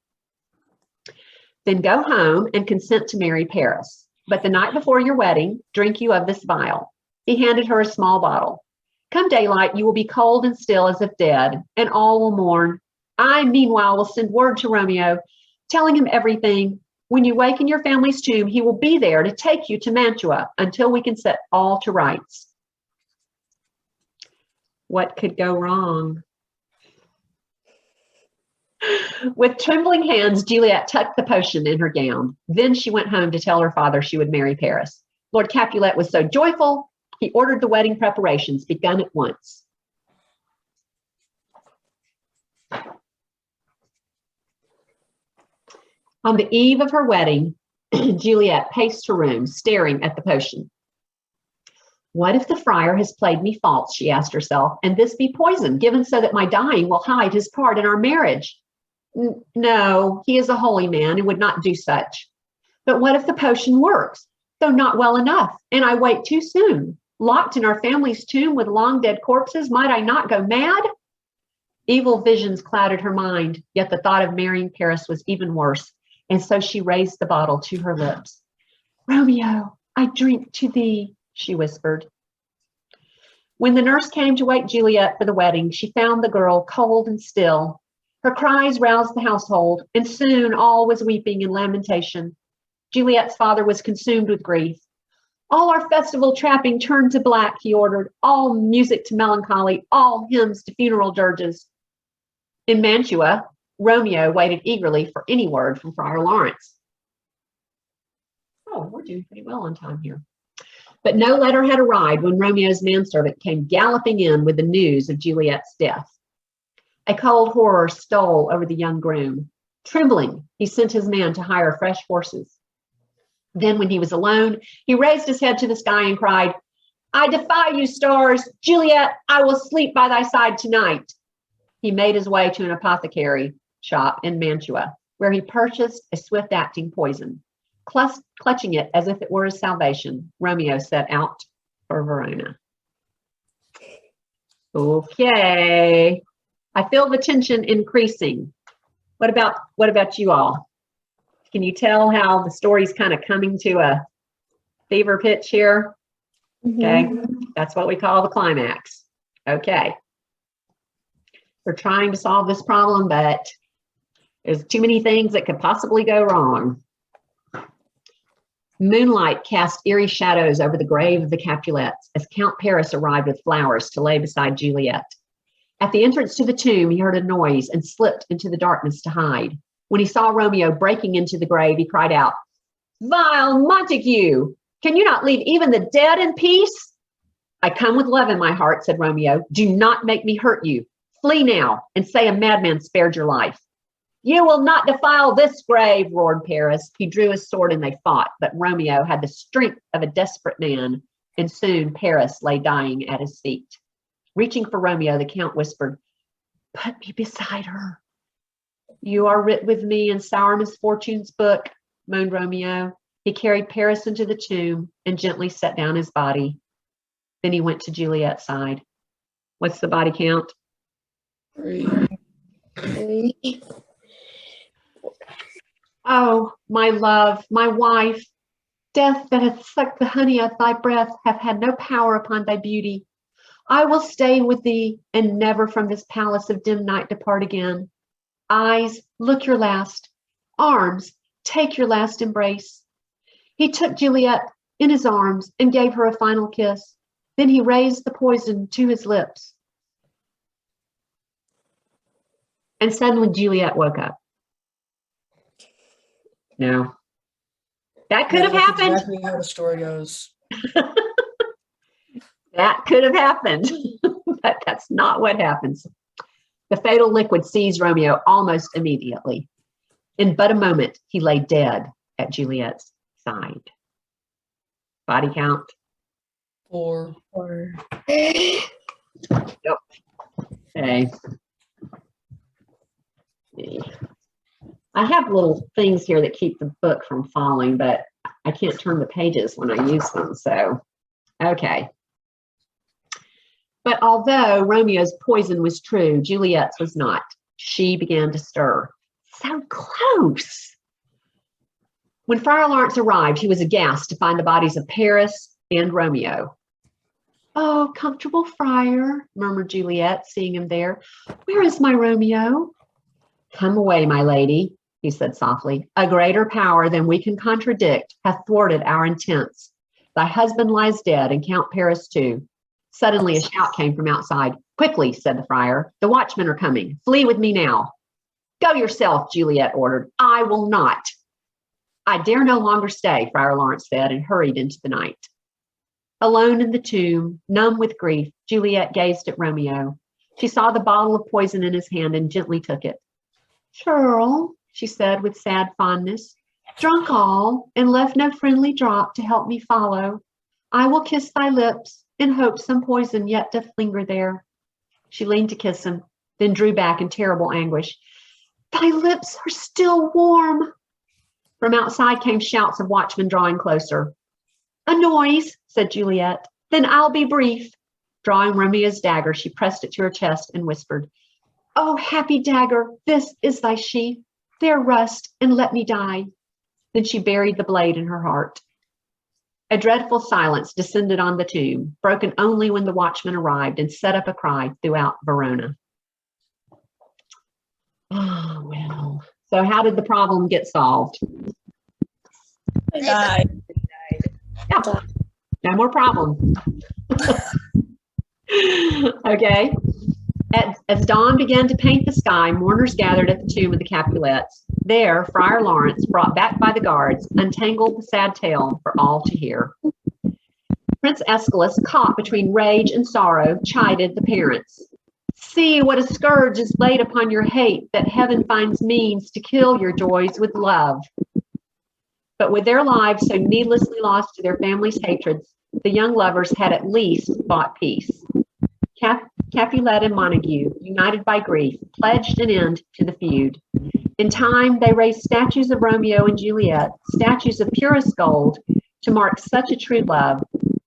Then go home and consent to marry Paris. But the night before your wedding, drink you of this vial. He handed her a small bottle. Come daylight, you will be cold and still as if dead, and all will mourn. I, meanwhile, will send word to Romeo, telling him everything. When you wake in your family's tomb, he will be there to take you to Mantua until we can set all to rights. What could go wrong? With trembling hands, Juliet tucked the potion in her gown. Then she went home to tell her father she would marry Paris. Lord Capulet was so joyful, he ordered the wedding preparations begun at once. On the eve of her wedding, Juliet paced her room, staring at the potion. What if the friar has played me false, she asked herself, and this be poison, given so that my dying will hide his part in our marriage? No, he is a holy man and would not do such. But what if the potion works, though not well enough, and I wait too soon? Locked in our family's tomb with long dead corpses, might I not go mad? Evil visions clouded her mind, yet the thought of marrying Paris was even worse, and so she raised the bottle to her lips. Romeo, I drink to thee, she whispered. When the nurse came to wake Juliet for the wedding, she found the girl cold and still. Her cries roused the household, and soon all was weeping and lamentation. Juliet's father was consumed with grief. All our festival trapping turned to black, he ordered. All music to melancholy, all hymns to funeral dirges. In Mantua, Romeo waited eagerly for any word from Friar Lawrence. Oh, we're doing pretty well on time here. But no letter had arrived when Romeo's manservant came galloping in with the news of Juliet's death. A cold horror stole over the young groom. Trembling, he sent his man to hire fresh horses. Then, when he was alone, he raised his head to the sky and cried, I defy you, stars! Juliet, I will sleep by thy side tonight. He made his way to an apothecary shop in Mantua, where he purchased a swift-acting poison. Clutching it as if it were his salvation, Romeo set out for Verona. Okay. I feel the tension increasing. What about you all? Can you tell how the story's kind of coming to a fever pitch here? Okay, that's what we call the climax. Okay. We're trying to solve this problem, but there's too many things that could possibly go wrong. Moonlight cast eerie shadows over the grave of the Capulets as Count Paris arrived with flowers to lay beside Juliet. At the entrance to the tomb, he heard a noise and slipped into the darkness to hide. When he saw Romeo breaking into the grave, he cried out, "Vile Montague! Can you not leave even the dead in peace?" "I come with love in my heart," said Romeo. "Do not make me hurt you. Flee now and say a madman spared your life." "You will not defile this grave," roared Paris. He drew his sword and they fought, but Romeo had the strength of a desperate man, and soon Paris lay dying at his feet. Reaching for Romeo, the Count whispered, "Put me beside her." "You are writ with me in sour misfortune's book," moaned Romeo. He carried Paris into the tomb and gently set down his body. Then he went to Juliet's side. What's the body count? 3. "Oh, my love, my wife, death that hath sucked the honey of thy breath hath had no power upon thy beauty. I will stay with thee and never from this palace of dim night depart again. Eyes, look your last. Arms, take your last embrace." He took Juliet in his arms and gave her a final kiss. Then he raised the poison to his lips. And suddenly Juliet woke up. No. That could have That's happened. exactly how the story goes. That could have happened, but that's not what happens. The fatal liquid seized Romeo almost immediately. In but a moment, he lay dead at Juliet's side. Body count? 4. Yep. Okay. I have little things here that keep the book from falling, but I can't turn the pages when I use them, so, okay. But although Romeo's poison was true, Juliet's was not. She began to stir. So close! When Friar Lawrence arrived, he was aghast to find the bodies of Paris and Romeo. "Oh, comfortable friar," murmured Juliet, seeing him there. "Where is my Romeo?" "Come away, my lady," he said softly. "A greater power than we can contradict hath thwarted our intents. Thy husband lies dead, and Count Paris too." Suddenly a shout came from outside. "Quickly," said the friar. "The watchmen are coming. Flee with me now." "Go yourself," Juliet ordered. "I will not." "I dare no longer stay," Friar Lawrence said, and hurried into the night. Alone in the tomb, numb with grief, Juliet gazed at Romeo. She saw the bottle of poison in his hand and gently took it. "Churl," she said with sad fondness, "drunk all, and left no friendly drop to help me follow. I will kiss thy lips, in hope some poison yet doth linger there." She leaned to kiss him, then drew back in terrible anguish. "Thy lips are still warm." From outside came shouts of watchmen drawing closer. "A noise," said Juliet. "Then I'll be brief." Drawing Romeo's dagger, she pressed it to her chest and whispered, "Oh, happy dagger, this is thy sheath. There rust and let me die." Then she buried the blade in her heart. A dreadful silence descended on the tomb, broken only when the watchman arrived and set up a cry throughout Verona. Oh, well. So how did the problem get solved? I died. Yeah, no more problem. Okay. As dawn began to paint the sky, mourners gathered at the tomb of the Capulets. There, Friar Lawrence, brought back by the guards, untangled the sad tale for all to hear. Prince Aeschylus, caught between rage and sorrow, chided the parents. "See what a scourge is laid upon your hate, that heaven finds means to kill your joys with love." But with their lives so needlessly lost to their families' hatreds, the young lovers had at least bought peace. Capulet and Montague, united by grief, pledged an end to the feud. In time, they raised statues of Romeo and Juliet, statues of purest gold, to mark such a true love,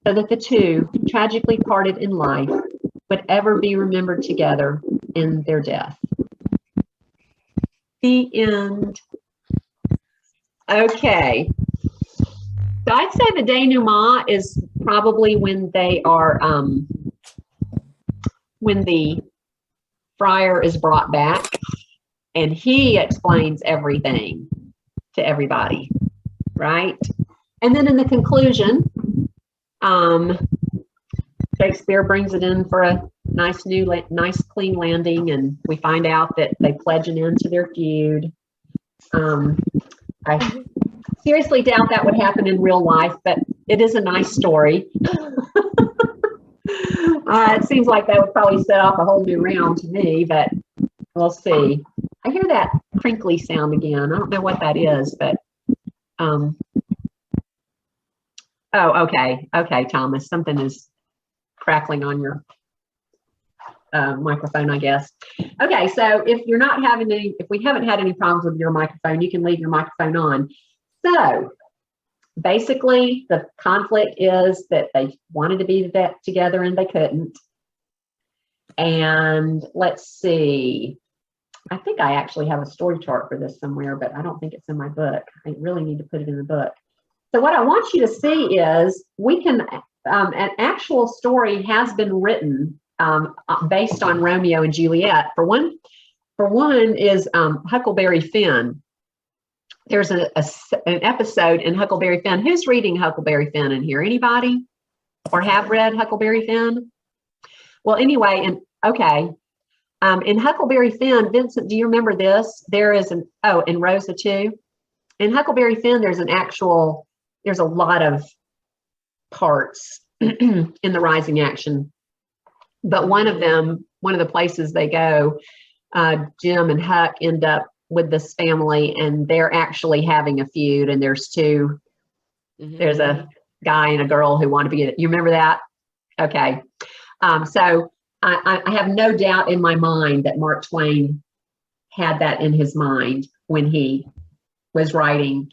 so that the two, tragically parted in life, would ever be remembered together in their death. The end. Okay. So I'd say the denouement is probably when they are, when the friar is brought back, and he explains everything to everybody, right? And then in the conclusion, Shakespeare brings it in for a nice clean landing, and we find out that they pledge an end to their feud. I seriously doubt that would happen in real life, but it is a nice story. It seems like that would probably set off a whole new round to me, but we'll see. I hear that crinkly sound again. I don't know what that is, but oh, okay, Thomas, something is crackling on your microphone, I guess. Okay, so if you're not having any, if we haven't had any problems with your microphone, you can leave your microphone on. So basically, the conflict is that they wanted to be together and they couldn't. And let's see. I think I actually have a story chart for this somewhere, but I don't think it's in my book. I really need to put it in the book. So what I want you to see is we can, an actual story has been written based on Romeo and Juliet. For one is Huckleberry Finn. There's an episode in Huckleberry Finn. Who's reading Huckleberry Finn in here? Anybody? Or have read Huckleberry Finn? Well, anyway, in Huckleberry Finn, Vincent, do you remember this? There is and Rosa too. In Huckleberry Finn, there's a lot of parts in the rising action. But one of the places they go, Jim and Huck end up with this family, and they're actually having a feud, and there's two. There's a guy and a girl who want to be in it. You remember that? Okay. So I have no doubt in my mind that Mark Twain had that in his mind when he was writing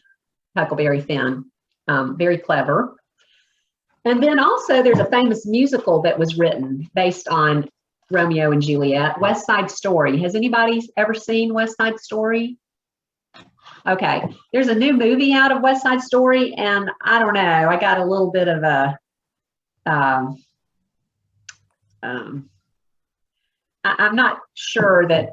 Huckleberry Finn. Very clever. And then also there's a famous musical that was written based on Romeo and Juliet, West Side Story. Has anybody ever seen West Side Story? Okay, there's a new movie out of West Side Story, and I don't know, I got a little bit of a, I'm not sure that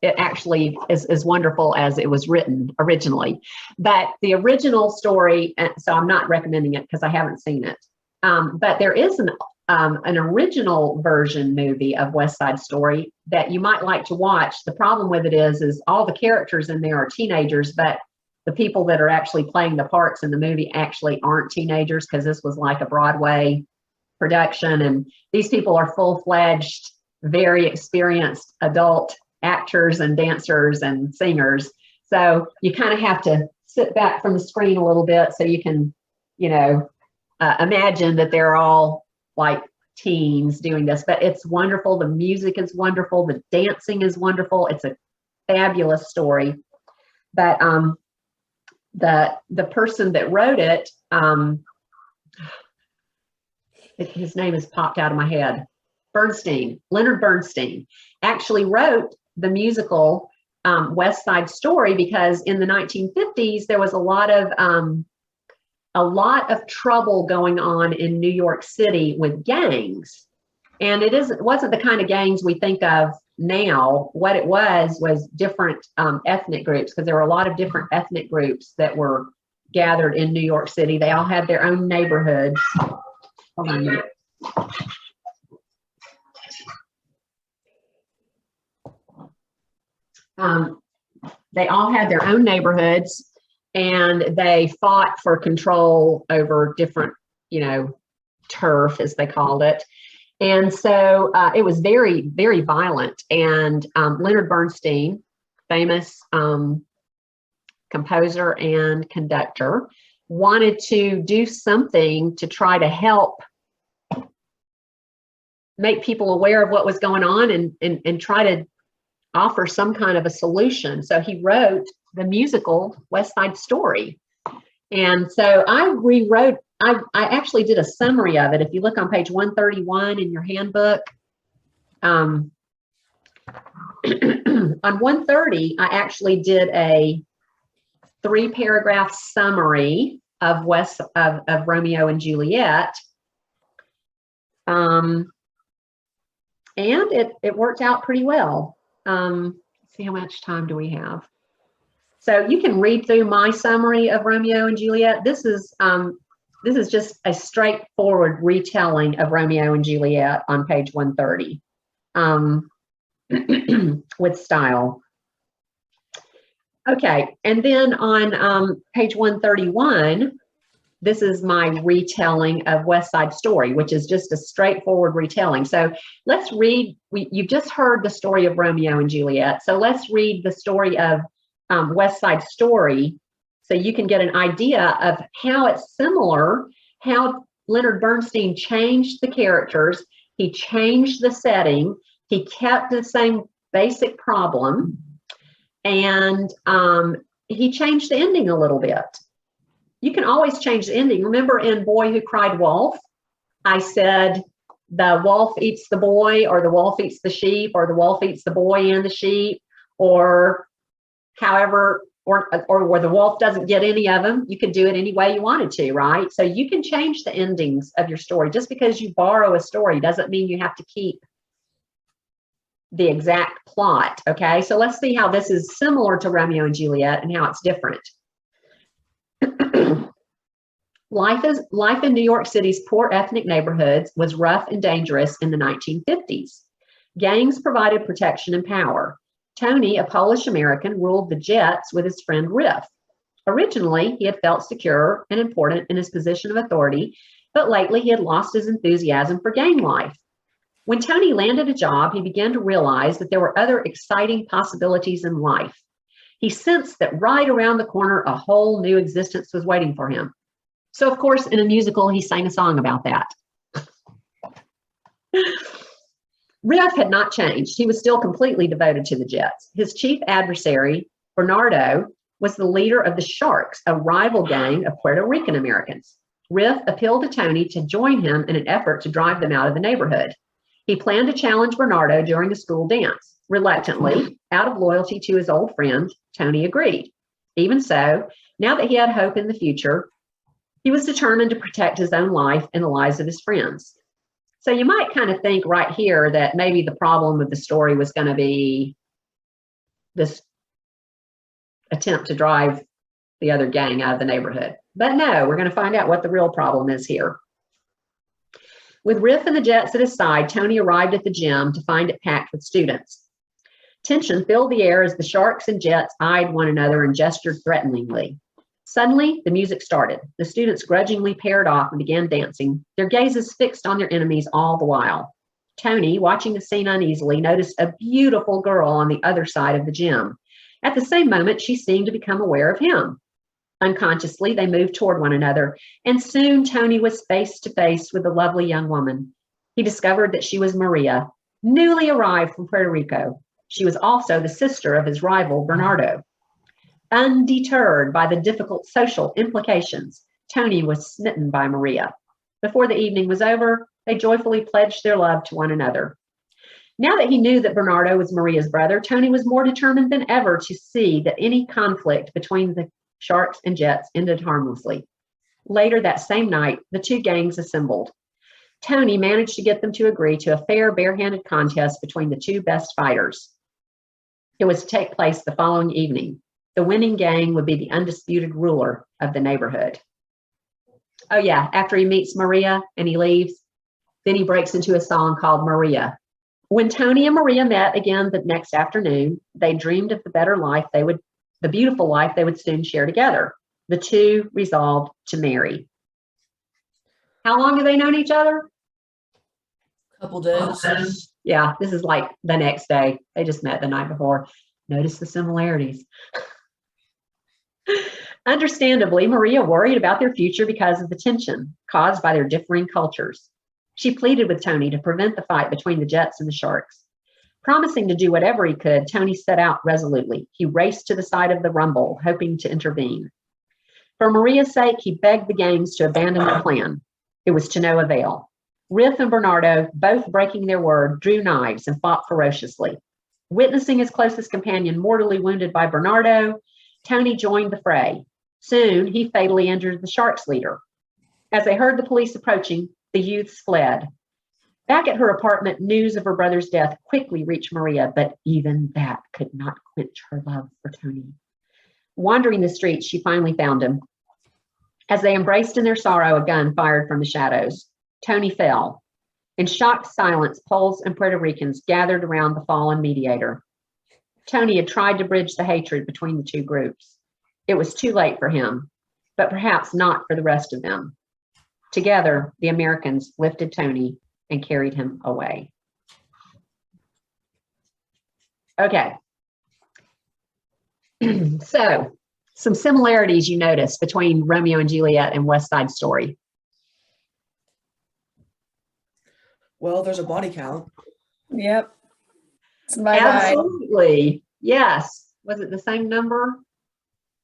it actually is as wonderful as it was written originally, but the original story, so I'm not recommending it because I haven't seen it. But there is an original version movie of West Side Story that you might like to watch. The problem with it is all the characters in there are teenagers, but the people that are actually playing the parts in the movie actually aren't teenagers, because this was like a Broadway production, and these people are full-fledged, very experienced adult actors and dancers and singers. So you kind of have to sit back from the screen a little bit so you can, imagine that they're all like teens doing this, but it's wonderful. The music is wonderful. The dancing is wonderful. It's a fabulous story. But the person that wrote it, his name has popped out of my head. Leonard Bernstein, actually wrote the musical West Side Story because in the 1950s there was a lot of trouble going on in New York City with gangs. And it wasn't the kind of gangs we think of now. What it was different ethnic groups, because there were a lot of different ethnic groups that were gathered in New York City. They all had their own neighborhoods. Hold on a minute. They all had their own neighborhoods, and they fought for control over different, turf, as they called it. And so it was very, very violent. And Leonard Bernstein, famous composer and conductor, wanted to do something to try to help make people aware of what was going on and try to offer some kind of a solution. So he wrote the musical West Side Story. And so I actually did a summary of it. If you look on page 131 in your handbook, on 130, I actually did a 3-paragraph summary of Romeo and Juliet. And it worked out pretty well. See how much time do we have? So you can read through my summary of Romeo and Juliet. This is just a straightforward retelling of Romeo and Juliet on page 130 with style. Okay, and then on page 131, this is my retelling of West Side Story, which is just a straightforward retelling. So let's read, you've just heard the story of Romeo and Juliet. So let's read the story of West Side Story so you can get an idea of how it's similar, how Leonard Bernstein changed the characters, he changed the setting, he kept the same basic problem, and he changed the ending a little bit. You can always change the ending. Remember in Boy Who Cried Wolf, I said the wolf eats the boy, or the wolf eats the sheep, or the wolf eats the boy and the sheep, or however, or where the wolf doesn't get any of them. You could do it any way you wanted to, right? So you can change the endings of your story. Just because you borrow a story doesn't mean you have to keep the exact plot, okay? So let's see how this is similar to Romeo and Juliet and how it's different. Life in New York City's poor ethnic neighborhoods was rough and dangerous in the 1950s. Gangs provided protection and power. Tony, a Polish American, ruled the Jets with his friend Riff. Originally, he had felt secure and important in his position of authority, but lately he had lost his enthusiasm for gang life. When Tony landed a job, he began to realize that there were other exciting possibilities in life. He sensed that right around the corner, a whole new existence was waiting for him. So, of course, in a musical, he sang a song about that. Riff had not changed. He was still completely devoted to the Jets. His chief adversary, Bernardo, was the leader of the Sharks, a rival gang of Puerto Rican Americans. Riff appealed to Tony to join him in an effort to drive them out of the neighborhood. He planned to challenge Bernardo during a school dance. Reluctantly, out of loyalty to his old friend, Tony agreed. Even so, now that he had hope in the future, he was determined to protect his own life and the lives of his friends. So you might kind of think right here that maybe the problem of the story was going to be this attempt to drive the other gang out of the neighborhood. But no, we're going to find out what the real problem is here. With Riff and the Jets at his side, Tony arrived at the gym to find it packed with students. Tension filled the air as the Sharks and Jets eyed one another and gestured threateningly. Suddenly, the music started. The students grudgingly paired off and began dancing, their gazes fixed on their enemies all the while. Tony, watching the scene uneasily, noticed a beautiful girl on the other side of the gym. At the same moment, she seemed to become aware of him. Unconsciously, they moved toward one another, and soon Tony was face to face with the lovely young woman. He discovered that she was Maria, newly arrived from Puerto Rico. She was also the sister of his rival, Bernardo. Undeterred by the difficult social implications, Tony was smitten by Maria. Before the evening was over, they joyfully pledged their love to one another. Now that he knew that Bernardo was Maria's brother, Tony was more determined than ever to see that any conflict between the Sharks and Jets ended harmlessly. Later that same night, the two gangs assembled. Tony managed to get them to agree to a fair barehanded contest between the two best fighters. It was to take place the following evening. The winning gang would be the undisputed ruler of the neighborhood. Oh yeah, after he meets Maria and he leaves, then he breaks into a song called Maria. When Tony and Maria met again the next afternoon, they dreamed of the beautiful life they would soon share together. The two resolved to marry. How long have they known each other? Couple days. Yeah, this is like the next day. They just met the night before. Notice the similarities. Understandably, Maria worried about their future because of the tension caused by their differing cultures. She pleaded with Tony to prevent the fight between the Jets and the Sharks. Promising to do whatever he could, Tony set out resolutely. He raced to the side of the rumble, hoping to intervene. For Maria's sake, he begged the gangs to abandon the plan. It was to no avail. Riff and Bernardo, both breaking their word, drew knives and fought ferociously. Witnessing his closest companion mortally wounded by Bernardo, Tony joined the fray. Soon, he fatally injured the Sharks leader. As they heard the police approaching, the youths fled. Back at her apartment, news of her brother's death quickly reached Maria, but even that could not quench her love for Tony. Wandering the streets, she finally found him. As they embraced in their sorrow, a gun fired from the shadows. Tony fell. In shocked silence, Poles and Puerto Ricans gathered around the fallen mediator. Tony had tried to bridge the hatred between the two groups. It was too late for him, but perhaps not for the rest of them. Together, the Americans lifted Tony and carried him away. Okay. So, some similarities you notice between Romeo and Juliet and West Side Story. Well, there's a body count. Yep. Somebody died. Absolutely. Yes. Was it the same number?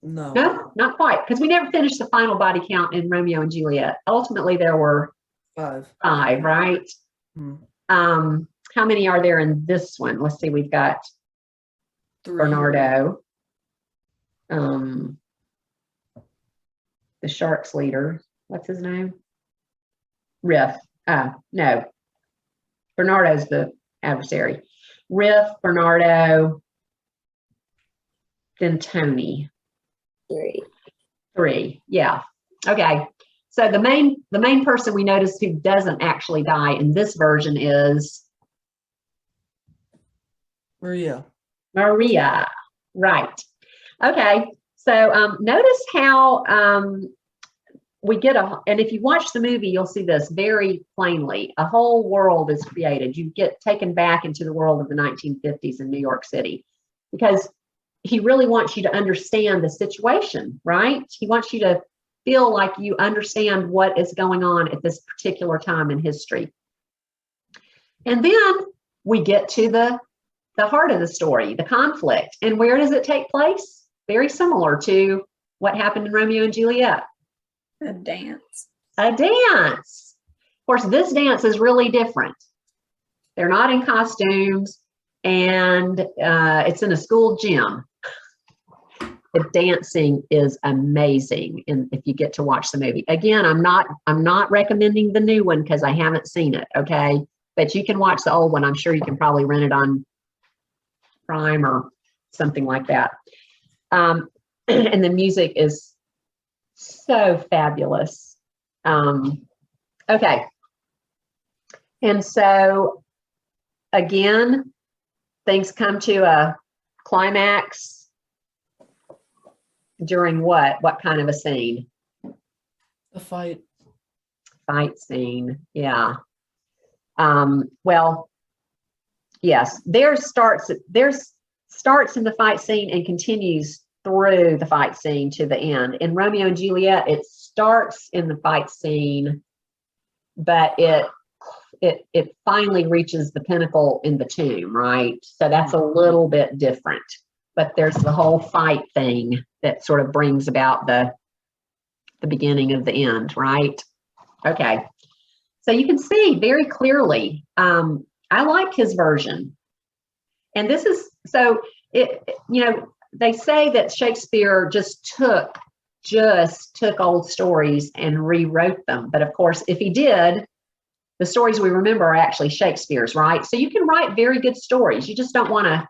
No. No, not quite, because we never finished the final body count in Romeo and Juliet. Ultimately, there were 5. right? Hmm. How many are there in this one? Let's see, we've got 3. Bernardo, the Sharks leader. What's his name? Riff. No. Bernardo's the adversary. Riff, Bernardo, then Tony. 3. Yeah. Okay. So the main person we notice who doesn't actually die in this version is Maria. Maria. Right. Okay. So notice how we get and if you watch the movie, you'll see this very plainly. A whole world is created. You get taken back into the world of the 1950s in New York City because he really wants you to understand the situation, right? He wants you to feel like you understand what is going on at this particular time in history. And then we get to the heart of the story, the conflict. And where does it take place? Very similar to what happened in Romeo and Juliet. A dance. A dance. Of course, this dance is really different. They're not in costumes, and it's in a school gym. The dancing is amazing, and if you get to watch the movie. Again, I'm not recommending the new one because I haven't seen it, okay? But you can watch the old one. I'm sure you can probably rent it on Prime or something like that. And the music is so fabulous. Okay. And so, again, things come to a climax during what? What kind of a scene? The fight. Fight scene, yeah. Well, yes, there's starts in the fight scene and continues through the fight scene to the end. In Romeo and Juliet, it starts in the fight scene, but it finally reaches the pinnacle in the tomb, right? So that's a little bit different. But there's the whole fight thing that sort of brings about the beginning of the end, right? Okay. So you can see very clearly, I like his version. And this is, so they say that Shakespeare just took old stories and rewrote them. But of course, if he did, the stories we remember are actually Shakespeare's, right? So you can write very good stories. You just don't want to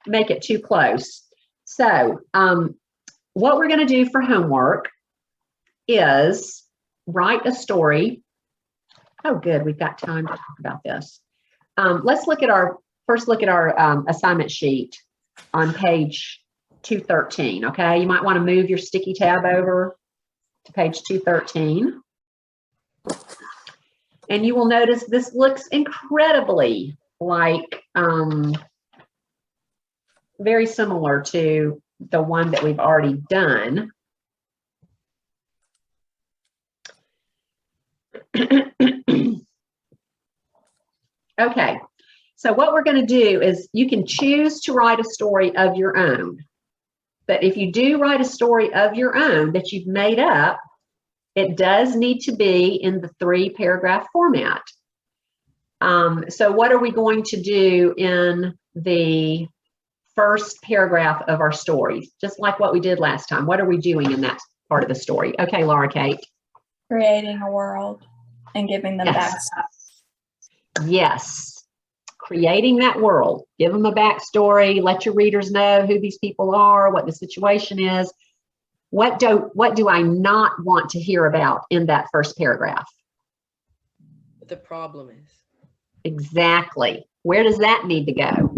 make it too close. So what we're going to do for homework is write a story. Oh, good. We've got time to talk about this. Let's look at our assignment sheet on page 213. Okay. You might want to move your sticky tab over to page 213. And you will notice this looks incredibly like very similar to the one that we've already done. Okay, so what we're going to do is you can choose to write a story of your own. But if you do write a story of your own that you've made up, it does need to be in the 3-paragraph format. So what are we going to do in the first paragraph of our story? Just like what we did last time. What are we doing in that part of the story? Okay, Laura Kate. Creating a world and giving them Yes. back stuff. Yes. Creating that world. Give them a backstory. Let your readers know who these people are, what the situation is. What do I not want to hear about in that first paragraph? What the problem is. Exactly. Where does that need to go?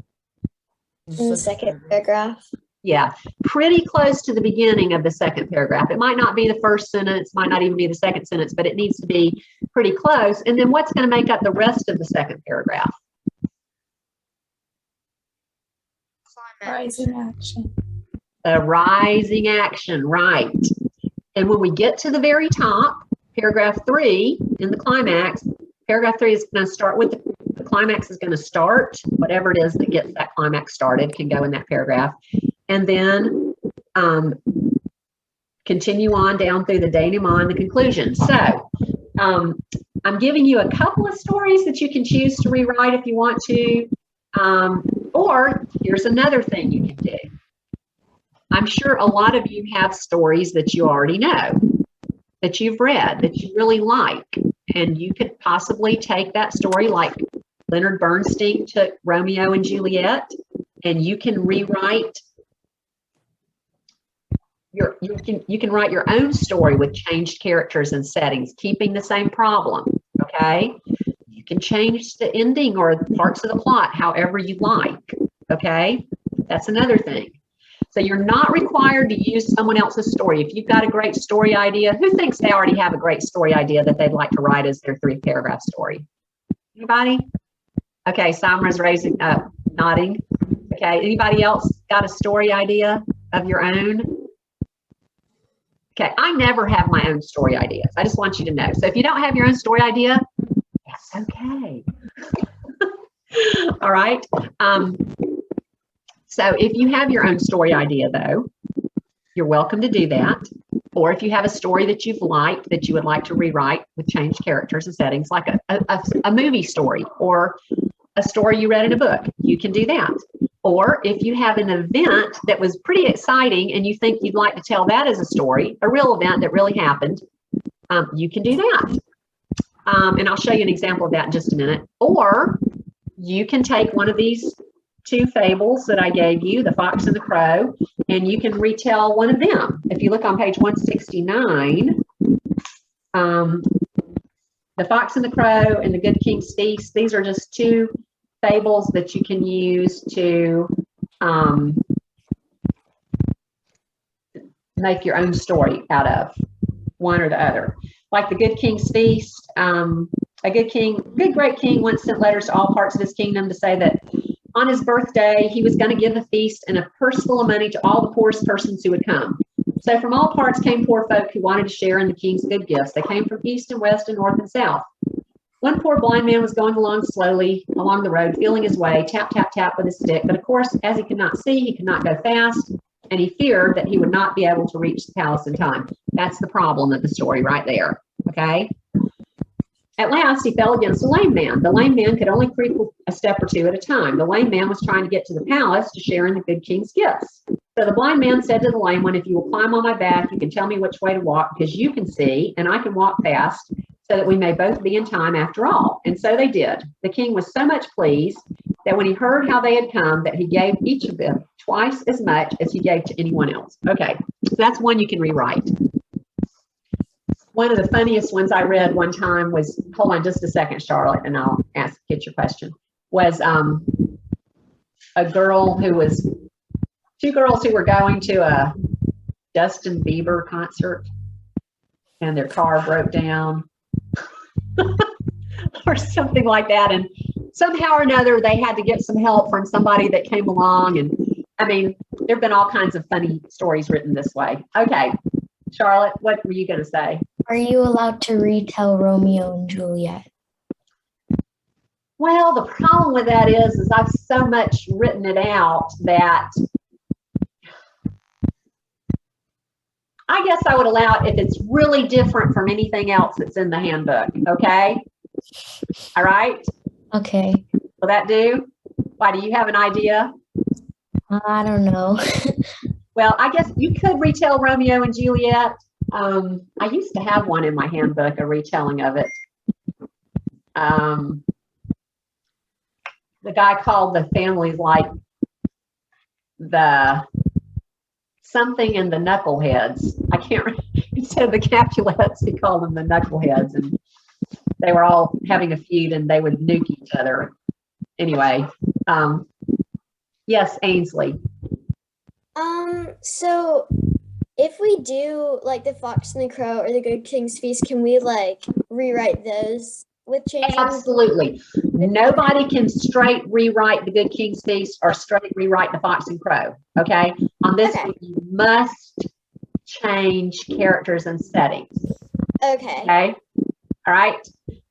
In the second paragraph. Yeah, pretty close to the beginning of the second paragraph. It might not be the first sentence, might not even be the second sentence, but it needs to be pretty close. And then what's going to make up the rest of the second paragraph? Rising action. A rising action, right. And when we get to the very top, paragraph 3 in the climax, paragraph 3 is going to start with the climax is going to start. Whatever it is that gets that climax started can go in that paragraph. And then continue on down through the denouement and the conclusion. So I'm giving you a couple of stories that you can choose to rewrite if you want to. Or here's another thing you can do. I'm sure a lot of you have stories that you already know, that you've read, that you really like. And you could possibly take that story like Leonard Bernstein took Romeo and Juliet, and you can rewrite you can write your own story with changed characters and settings, keeping the same problem, okay? You can change the ending or parts of the plot however you like, okay? That's another thing. So you're not required to use someone else's story. If you've got a great story idea, who thinks they already have a great story idea that they'd like to write as their 3-paragraph story? Anybody? Okay, Samra's nodding. Okay, anybody else got a story idea of your own? Okay, I never have my own story ideas. I just want you to know. So if you don't have your own story idea, that's okay. All right. So if you have your own story idea, though, you're welcome to do that. Or if you have a story that you've liked that you would like to rewrite with changed characters and settings, like a movie story or a story you read in a book, you can do that. Or if you have an event that was pretty exciting and you think you'd like to tell that as a story, a real event that really happened, you can do that. And I'll show you an example of that in just a minute. Or you can take one of these 2 fables that I gave you, The Fox and the Crow, and you can retell one of them. If you look on page 169, The Fox and the Crow and The Good King's Feast, these are just 2 fables that you can use to make your own story out of, one or the other. Like The Good King's Feast, a good great king once sent letters to all parts of his kingdom to say that on his birthday, he was going to give a feast and a purse full of money to all the poorest persons who would come. So from all parts came poor folk who wanted to share in the king's good gifts. They came from east and west and north and south. One poor blind man was going along slowly along the road, feeling his way, tap, tap, tap with his stick. But of course, as he could not see, he could not go fast, and he feared that he would not be able to reach the palace in time. That's the problem of the story right there, okay? At last, he fell against a lame man. The lame man could only creep a step or 2 at a time. The lame man was trying to get to the palace to share in the good king's gifts. So the blind man said to the lame one, if you will climb on my back, you can tell me which way to walk, because you can see and I can walk fast, so that we may both be in time after all. And so they did. The king was so much pleased that when he heard how they had come, that he gave each of them twice as much as he gave to anyone else. Okay, so that's one you can rewrite. One of the funniest ones I read one time was, hold on just a second, Charlotte, and I'll get your question, was a girl who was, 2 girls who were going to a Justin Bieber concert, and their car broke down or something like that. And somehow or another, they had to get some help from somebody that came along. And I mean, there have been all kinds of funny stories written this way. Okay, Charlotte, what were you going to say? Are you allowed to retell Romeo and Juliet? Well, the problem with that is I've so much written it out that I guess I would allow it if it's really different from anything else that's in the handbook. Okay. All right. Okay. Will that do? Why, do you have an idea? I don't know. Well, I guess you could retell Romeo and Juliet. I used to have one in my handbook, a retelling of it. the guy called the families like the something in the knuckleheads. I can't instead of the Capulets, he called them the knuckleheads, and they were all having a feud and they would nuke each other. Anyway, yes, Ainsley. So if we do like the Fox and the Crow or the Good King's Feast, can we like rewrite those with changes? Absolutely. Nobody can straight rewrite the Good King's Feast or straight rewrite the Fox and Crow. Okay. On this Okay. one, you must change characters and settings. Okay. Okay. All right.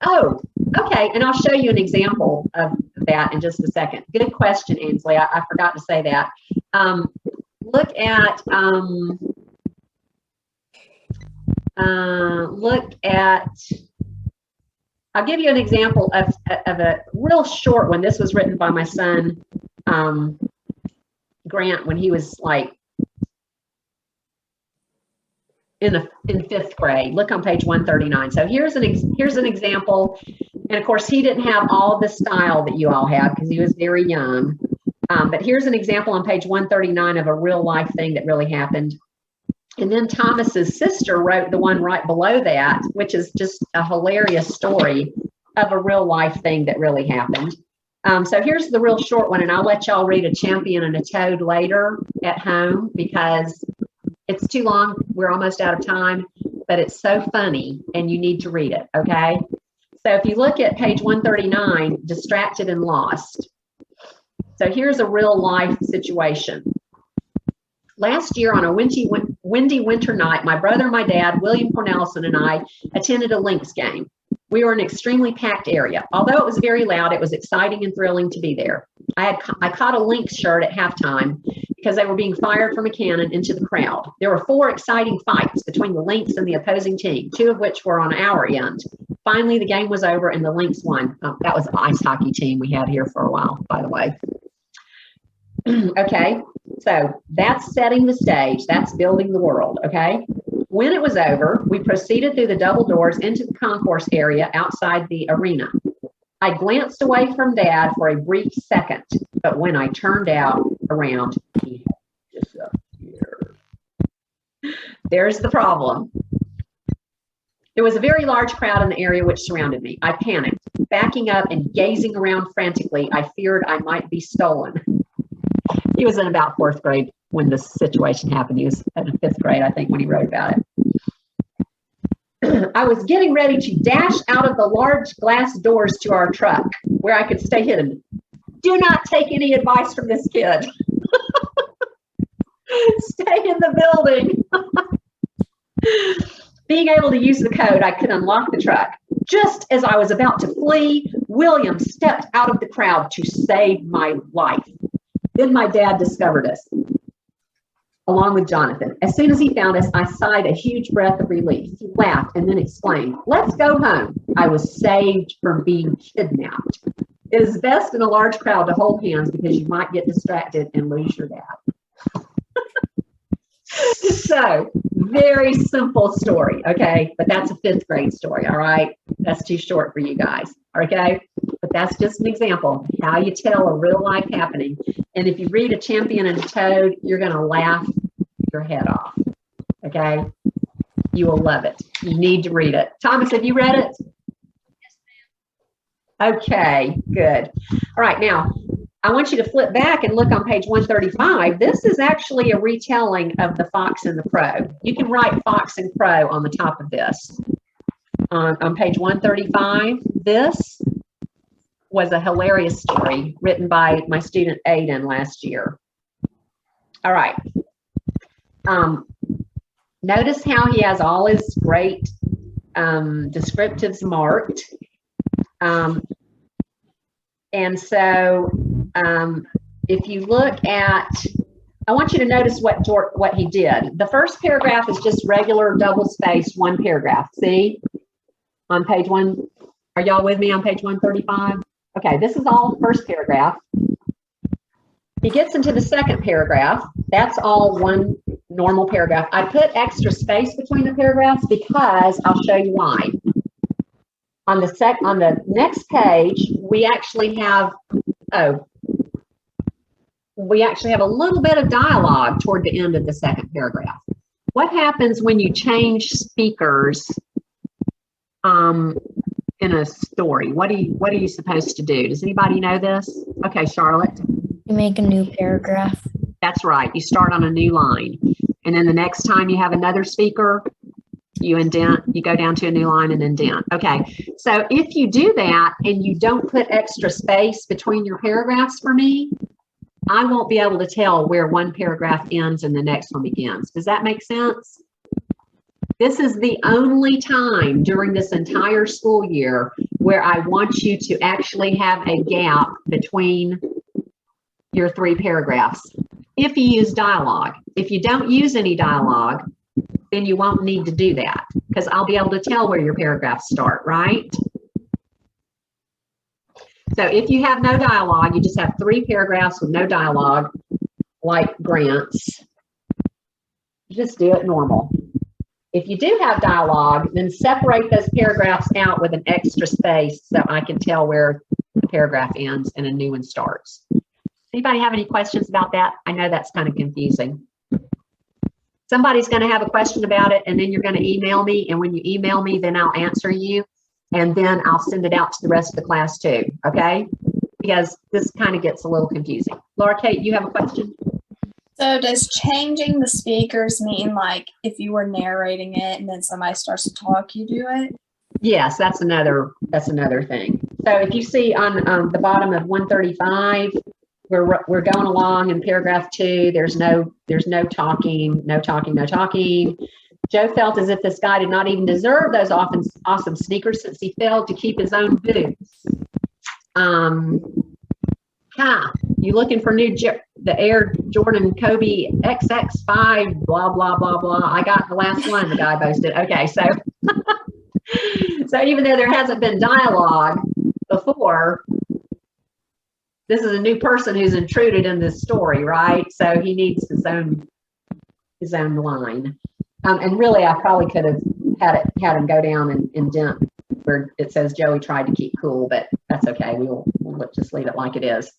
Oh, okay. And I'll show you an example of that in just a second. Good question, Ainsley. I forgot to say that. Look at I'll give you an example of a real short one. This was written by my son, Grant, when he was like in fifth grade. Look on page 139. So here's an example. And of course, he didn't have all the style that you all have because he was very young. But here's an example on page 139 of a real life thing that really happened. And then Thomas's sister wrote the one right below that, which is just a hilarious story of a real life thing that really happened. So here's the real short one, and I'll let y'all read A Champion and a Toad later at home because it's too long. We're almost out of time, but it's so funny and you need to read it, okay? So if you look at page 139, Distracted and Lost. So here's a real life situation. Last year on a windy winter night, my brother, my dad, William Cornelison, and I attended a Lynx game. We were in an extremely packed area. Although it was very loud, it was exciting and thrilling to be there. I caught a Lynx shirt at halftime because they were being fired from a cannon into the crowd. There were 4 exciting fights between the Lynx and the opposing team, 2 of which were on our end. Finally, the game was over and the Lynx won. That was the ice hockey team we had here for a while, by the way. Okay, so that's setting the stage. That's building the world, okay? When it was over, we proceeded through the double doors into the concourse area outside the arena. I glanced away from Dad for a brief second, but when I turned around, he had disappeared. There's the problem. There was a very large crowd in the area which surrounded me. I panicked. Backing up and gazing around frantically, I feared I might be stolen. He was in about 4th grade when this situation happened. He was in 5th grade, I think, when he wrote about it. I was getting ready to dash out of the large glass doors to our truck where I could stay hidden. Do not take any advice from this kid. Stay in the building. Being able to use the code, I could unlock the truck. Just as I was about to flee, William stepped out of the crowd to save my life. Then my dad discovered us, along with Jonathan. As soon as he found us, I sighed a huge breath of relief. He laughed and then exclaimed, "Let's go home. I was saved from being kidnapped." It is best in a large crowd to hold hands because you might get distracted and lose your dad. So, very simple story, okay? But that's a 5th grade story, all right? That's too short for you guys, okay? But that's just an example of how you tell a real life happening. And if you read A Champion and a Toad, you're going to laugh your head off, okay? You will love it. You need to read it. Thomas, have you read it? Yes, ma'am. Okay, good. All right, now, I want you to flip back and look on page 135. This is actually a retelling of The Fox and the Crow. You can write Fox and Crow on the top of this. On page 135, this was a hilarious story written by my student Aiden last year. All right. Notice how he has all his great descriptives marked. And so if you look at, I want you to notice what he did. The first paragraph is just regular double-spaced 1 paragraph. See? On page 1, are y'all with me on page 135? Okay, this is all the first paragraph. He gets into the second paragraph. That's all 1 normal paragraph. I put extra space between the paragraphs because I'll show you why. On the next page, we actually have oh, we actually have a little bit of dialogue toward the end of the second paragraph. What happens when you change speakers in a story? What are you supposed to do? Does anybody know this? Okay, Charlotte. You make a new paragraph. That's right. You start on a new line. And then the next time you have another speaker, you indent, you go down to a new line and indent. Okay. So if you do that and you don't put extra space between your paragraphs for me, I won't be able to tell where one paragraph ends and the next one begins. Does that make sense? This is the only time during this entire school year where I want you to actually have a gap between your 3 paragraphs. If you use dialogue. If you don't use any dialogue, then you won't need to do that because I'll be able to tell where your paragraphs start, right? So if you have no dialogue, you just have 3 paragraphs with no dialogue, like Grant's, just do it normal. If you do have dialogue, then separate those paragraphs out with an extra space so I can tell where the paragraph ends and a new one starts. Anybody have any questions about that? I know that's kind of confusing. Somebody's going to have a question about it, and then you're going to email me. And when you email me, then I'll answer you. And then I'll send it out to the rest of the class too, okay? Because this kind of gets a little confusing. Laura Kate, you have a question? So does changing the speakers mean like if you were narrating it and then somebody starts to talk, you do it? Yes, that's another thing. So if you see on the bottom of 135, we're going along in paragraph 2. There's no talking, no talking, no talking. Joe felt as if this guy did not even deserve those awesome sneakers since he failed to keep his own boots. You looking for the Air Jordan Kobe XX5, blah, blah, blah, blah. I got the last one, the guy boasted. Okay, so, so even though there hasn't been dialogue before, this is a new person who's intruded in this story, right? So he needs his own line. And really, I probably could have had him go down and indent where it says Joey tried to keep cool, but that's okay. We'll just leave it like it is.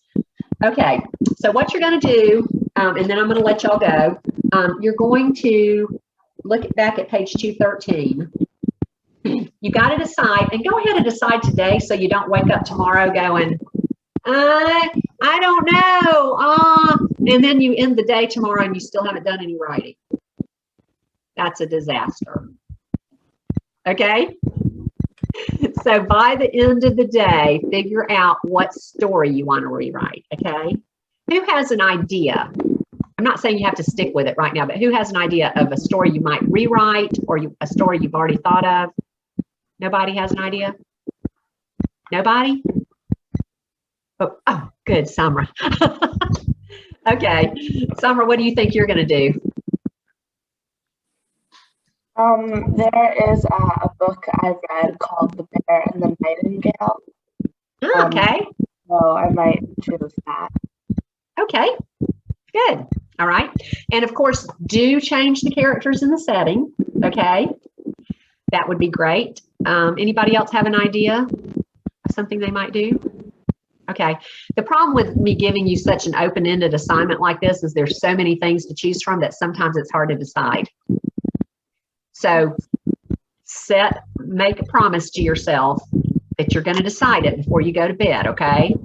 Okay, so what you're going to do, and then I'm going to let y'all go. You're going to look back at page 213. You got to decide, and go ahead and decide today so you don't wake up tomorrow going, I don't know. And then you end the day tomorrow and you still haven't done any writing. That's a disaster. Okay? So by the end of the day, figure out what story you want to rewrite. Okay? Who has an idea? I'm not saying you have to stick with it right now, but who has an idea of a story you might rewrite or a story you've already thought of? Nobody has an idea? Nobody? Oh, good, Samra. Okay, Samra, what do you think you're going to do? There is a book I've read called The Bear and the Nightingale. Okay. So I might choose that. Okay, good. All right. And of course, do change the characters in the setting. Okay. That would be great. Anybody else have an idea of something they might do? Okay. The problem with me giving you such an open-ended assignment like this is there's so many things to choose from that sometimes it's hard to decide. So make a promise to yourself that you're going to decide it before you go to bed, okay?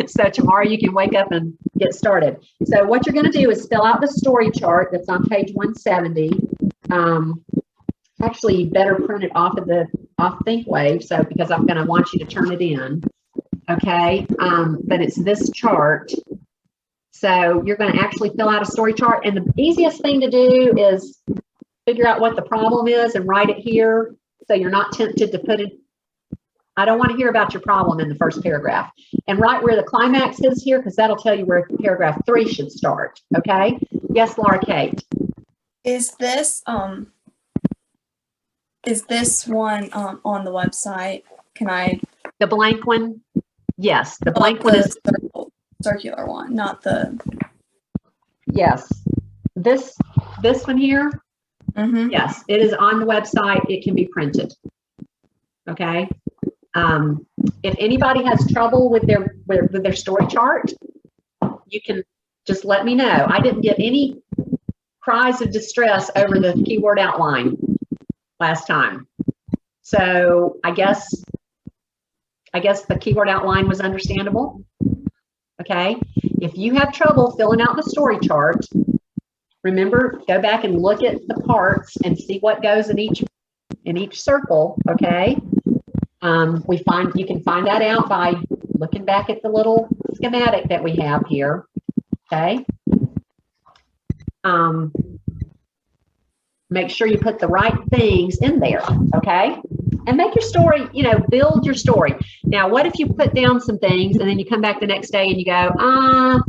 So tomorrow you can wake up and get started. So what you're going to do is fill out the story chart that's on page 170. Actually, you better print it off ThinkWave, so because I'm going to want you to turn it in. Okay, but it's this chart. So you're going to actually fill out a story chart, and the easiest thing to do is figure out what the problem is and write it here so you're not tempted to put it. I don't want to hear about your problem in the first paragraph. And write where the climax is here because that'll tell you where paragraph 3 should start. Okay? Yes, Laura Kate. Is this one on the website? Can I? The blank one? Yes, the blank one is circular one, not the. Yes, this one here. Mm-hmm. Yes, it is on the website. It can be printed. Okay. If anybody has trouble with their story chart, you can just let me know. I didn't get any cries of distress over the keyword outline last time. So I guess the keyword outline was understandable. Okay. If you have trouble filling out the story chart, remember, go back and look at the parts and see what goes in each circle. Okay. You can find that out by looking back at the little schematic that we have here. Okay. Make sure you put the right things in there. Okay. And make your story, build your story. Now, what if you put down some things and then you come back the next day and you go, oh,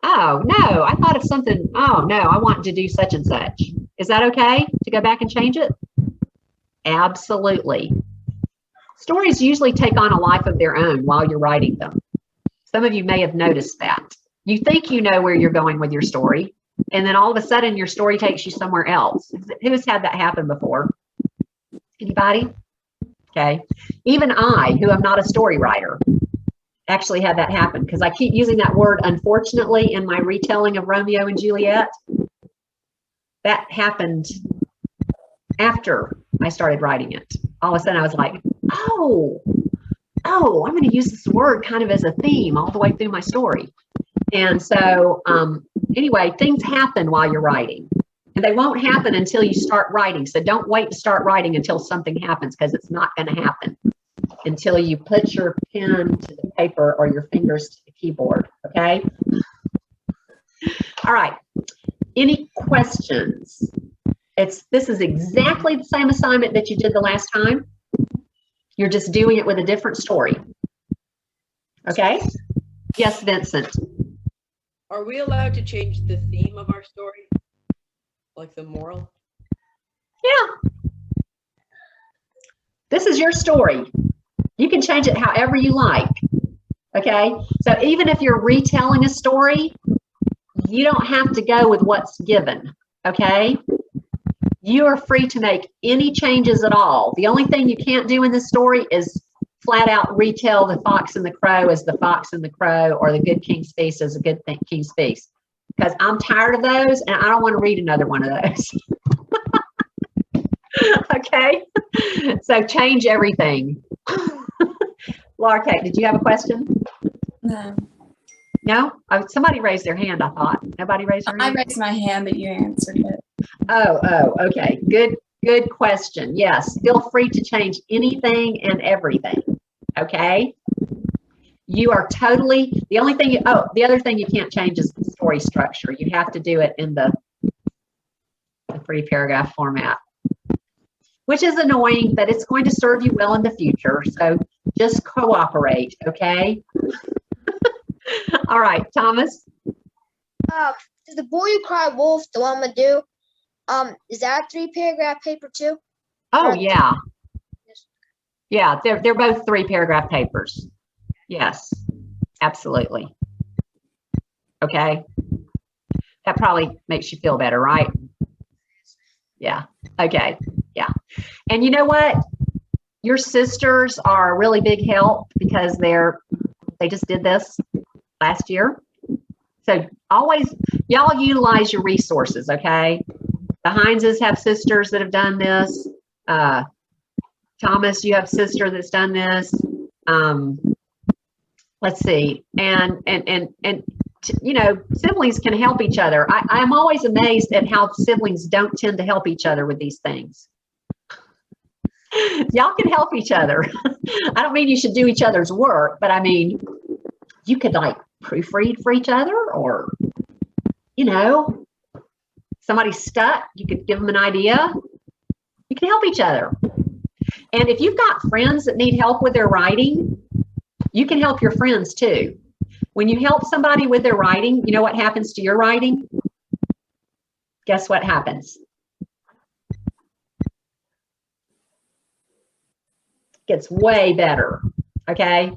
no, I thought of something. Oh, no, I want to do such and such. Is that okay to go back and change it? Absolutely. Stories usually take on a life of their own while you're writing them. Some of you may have noticed that. You think you know where you're going with your story, and then all of a sudden your story takes you somewhere else. Who's had that happen before? Anybody? Okay. Even I, who am not a story writer, actually had that happen because I keep using that word unfortunately in my retelling of Romeo and Juliet. That happened after I started writing it. All of a sudden I was like, oh, I'm going to use this word kind of as a theme all the way through my story. And so anyway, things happen while you're writing. And they won't happen until you start writing. So don't wait to start writing until something happens, because it's not going to happen until you put your pen to the paper or your fingers to the keyboard. Okay. All right. Any questions? This is exactly the same assignment that you did the last time. You're just doing it with a different story. Okay. Yes, Vincent. Are we allowed to change the theme of our story? Like the moral? Yeah. This is your story. You can change it however you like. Okay. So even if you're retelling a story, you don't have to go with what's given. Okay. You are free to make any changes at all. The only thing you can't do in this story is flat out retell the fox and the crow as the fox and the crow, or the good king's feast as a good king's feast. Because I'm tired of those and I don't want to read another one of those. Okay, so change everything. Laura Kate, did you have a question? No. No? Oh, somebody raised their hand, I thought. Nobody raised their I hand? raised my hand, but you answered it. Oh, okay. Good question. Yes, feel free to change anything and everything. Okay? You are totally, the other thing you can't change is the story structure. You have to do it in the 3-paragraph format, which is annoying, but it's going to serve you well in the future. So just cooperate, okay? All right, Thomas. The Boy Who Cried Wolf, the one I'm gonna do, is that a 3-paragraph paper too? Oh, yeah. Yeah, they're both 3-paragraph papers. Yes, absolutely. Okay. That probably makes you feel better, right? Yeah. Okay. Yeah. And you know what? Your sisters are a really big help because they just did this last year. So always, y'all utilize your resources, okay? The Hineses have sisters that have done this. Thomas, you have a sister that's done this. Let's see. And siblings can help each other. I'm always amazed at how siblings don't tend to help each other with these things. Y'all can help each other. I don't mean you should do each other's work, but I mean, you could like proofread for each other, or, somebody's stuck, you could give them an idea. You can help each other. And if you've got friends that need help with their writing, you can help your friends too. When you help somebody with their writing, you know what happens to your writing? Guess what happens? Gets way better, okay?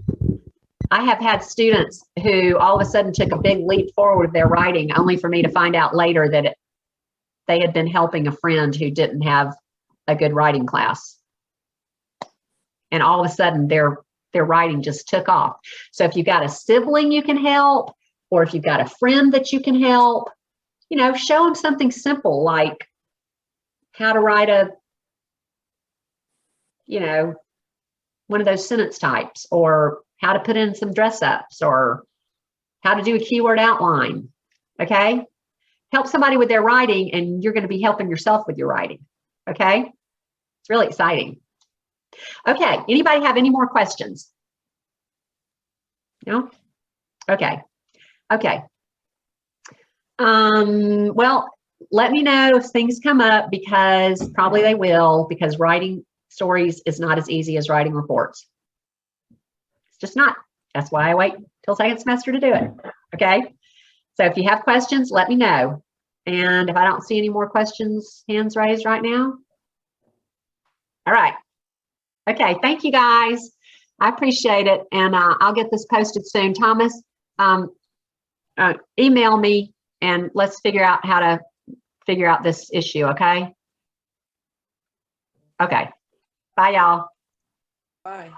I have had students who all of a sudden took a big leap forward with their writing, only for me to find out later that they had been helping a friend who didn't have a good writing class. and all of a sudden their writing just took off. So if you've got a sibling you can help, or if you've got a friend that you can help, you know, show them something simple like how to write a, you know, one of those sentence types, or how to put in some dress ups, or how to do a keyword outline. Okay. Help somebody with their writing, and you're going to be helping yourself with your writing. Okay. It's really exciting. Okay. Anybody have any more questions? No? Okay. Okay. Well, let me know if things come up, because probably they will, because writing stories is not as easy as writing reports. It's just not. That's why I wait till second semester to do it. Okay. So if you have questions, let me know. And if I don't see any more questions, hands raised right now. All right. Okay. Thank you guys. I appreciate it. And I'll get this posted soon. Thomas, email me and let's figure out how to figure out this issue. Okay. Okay. Bye, y'all. Bye.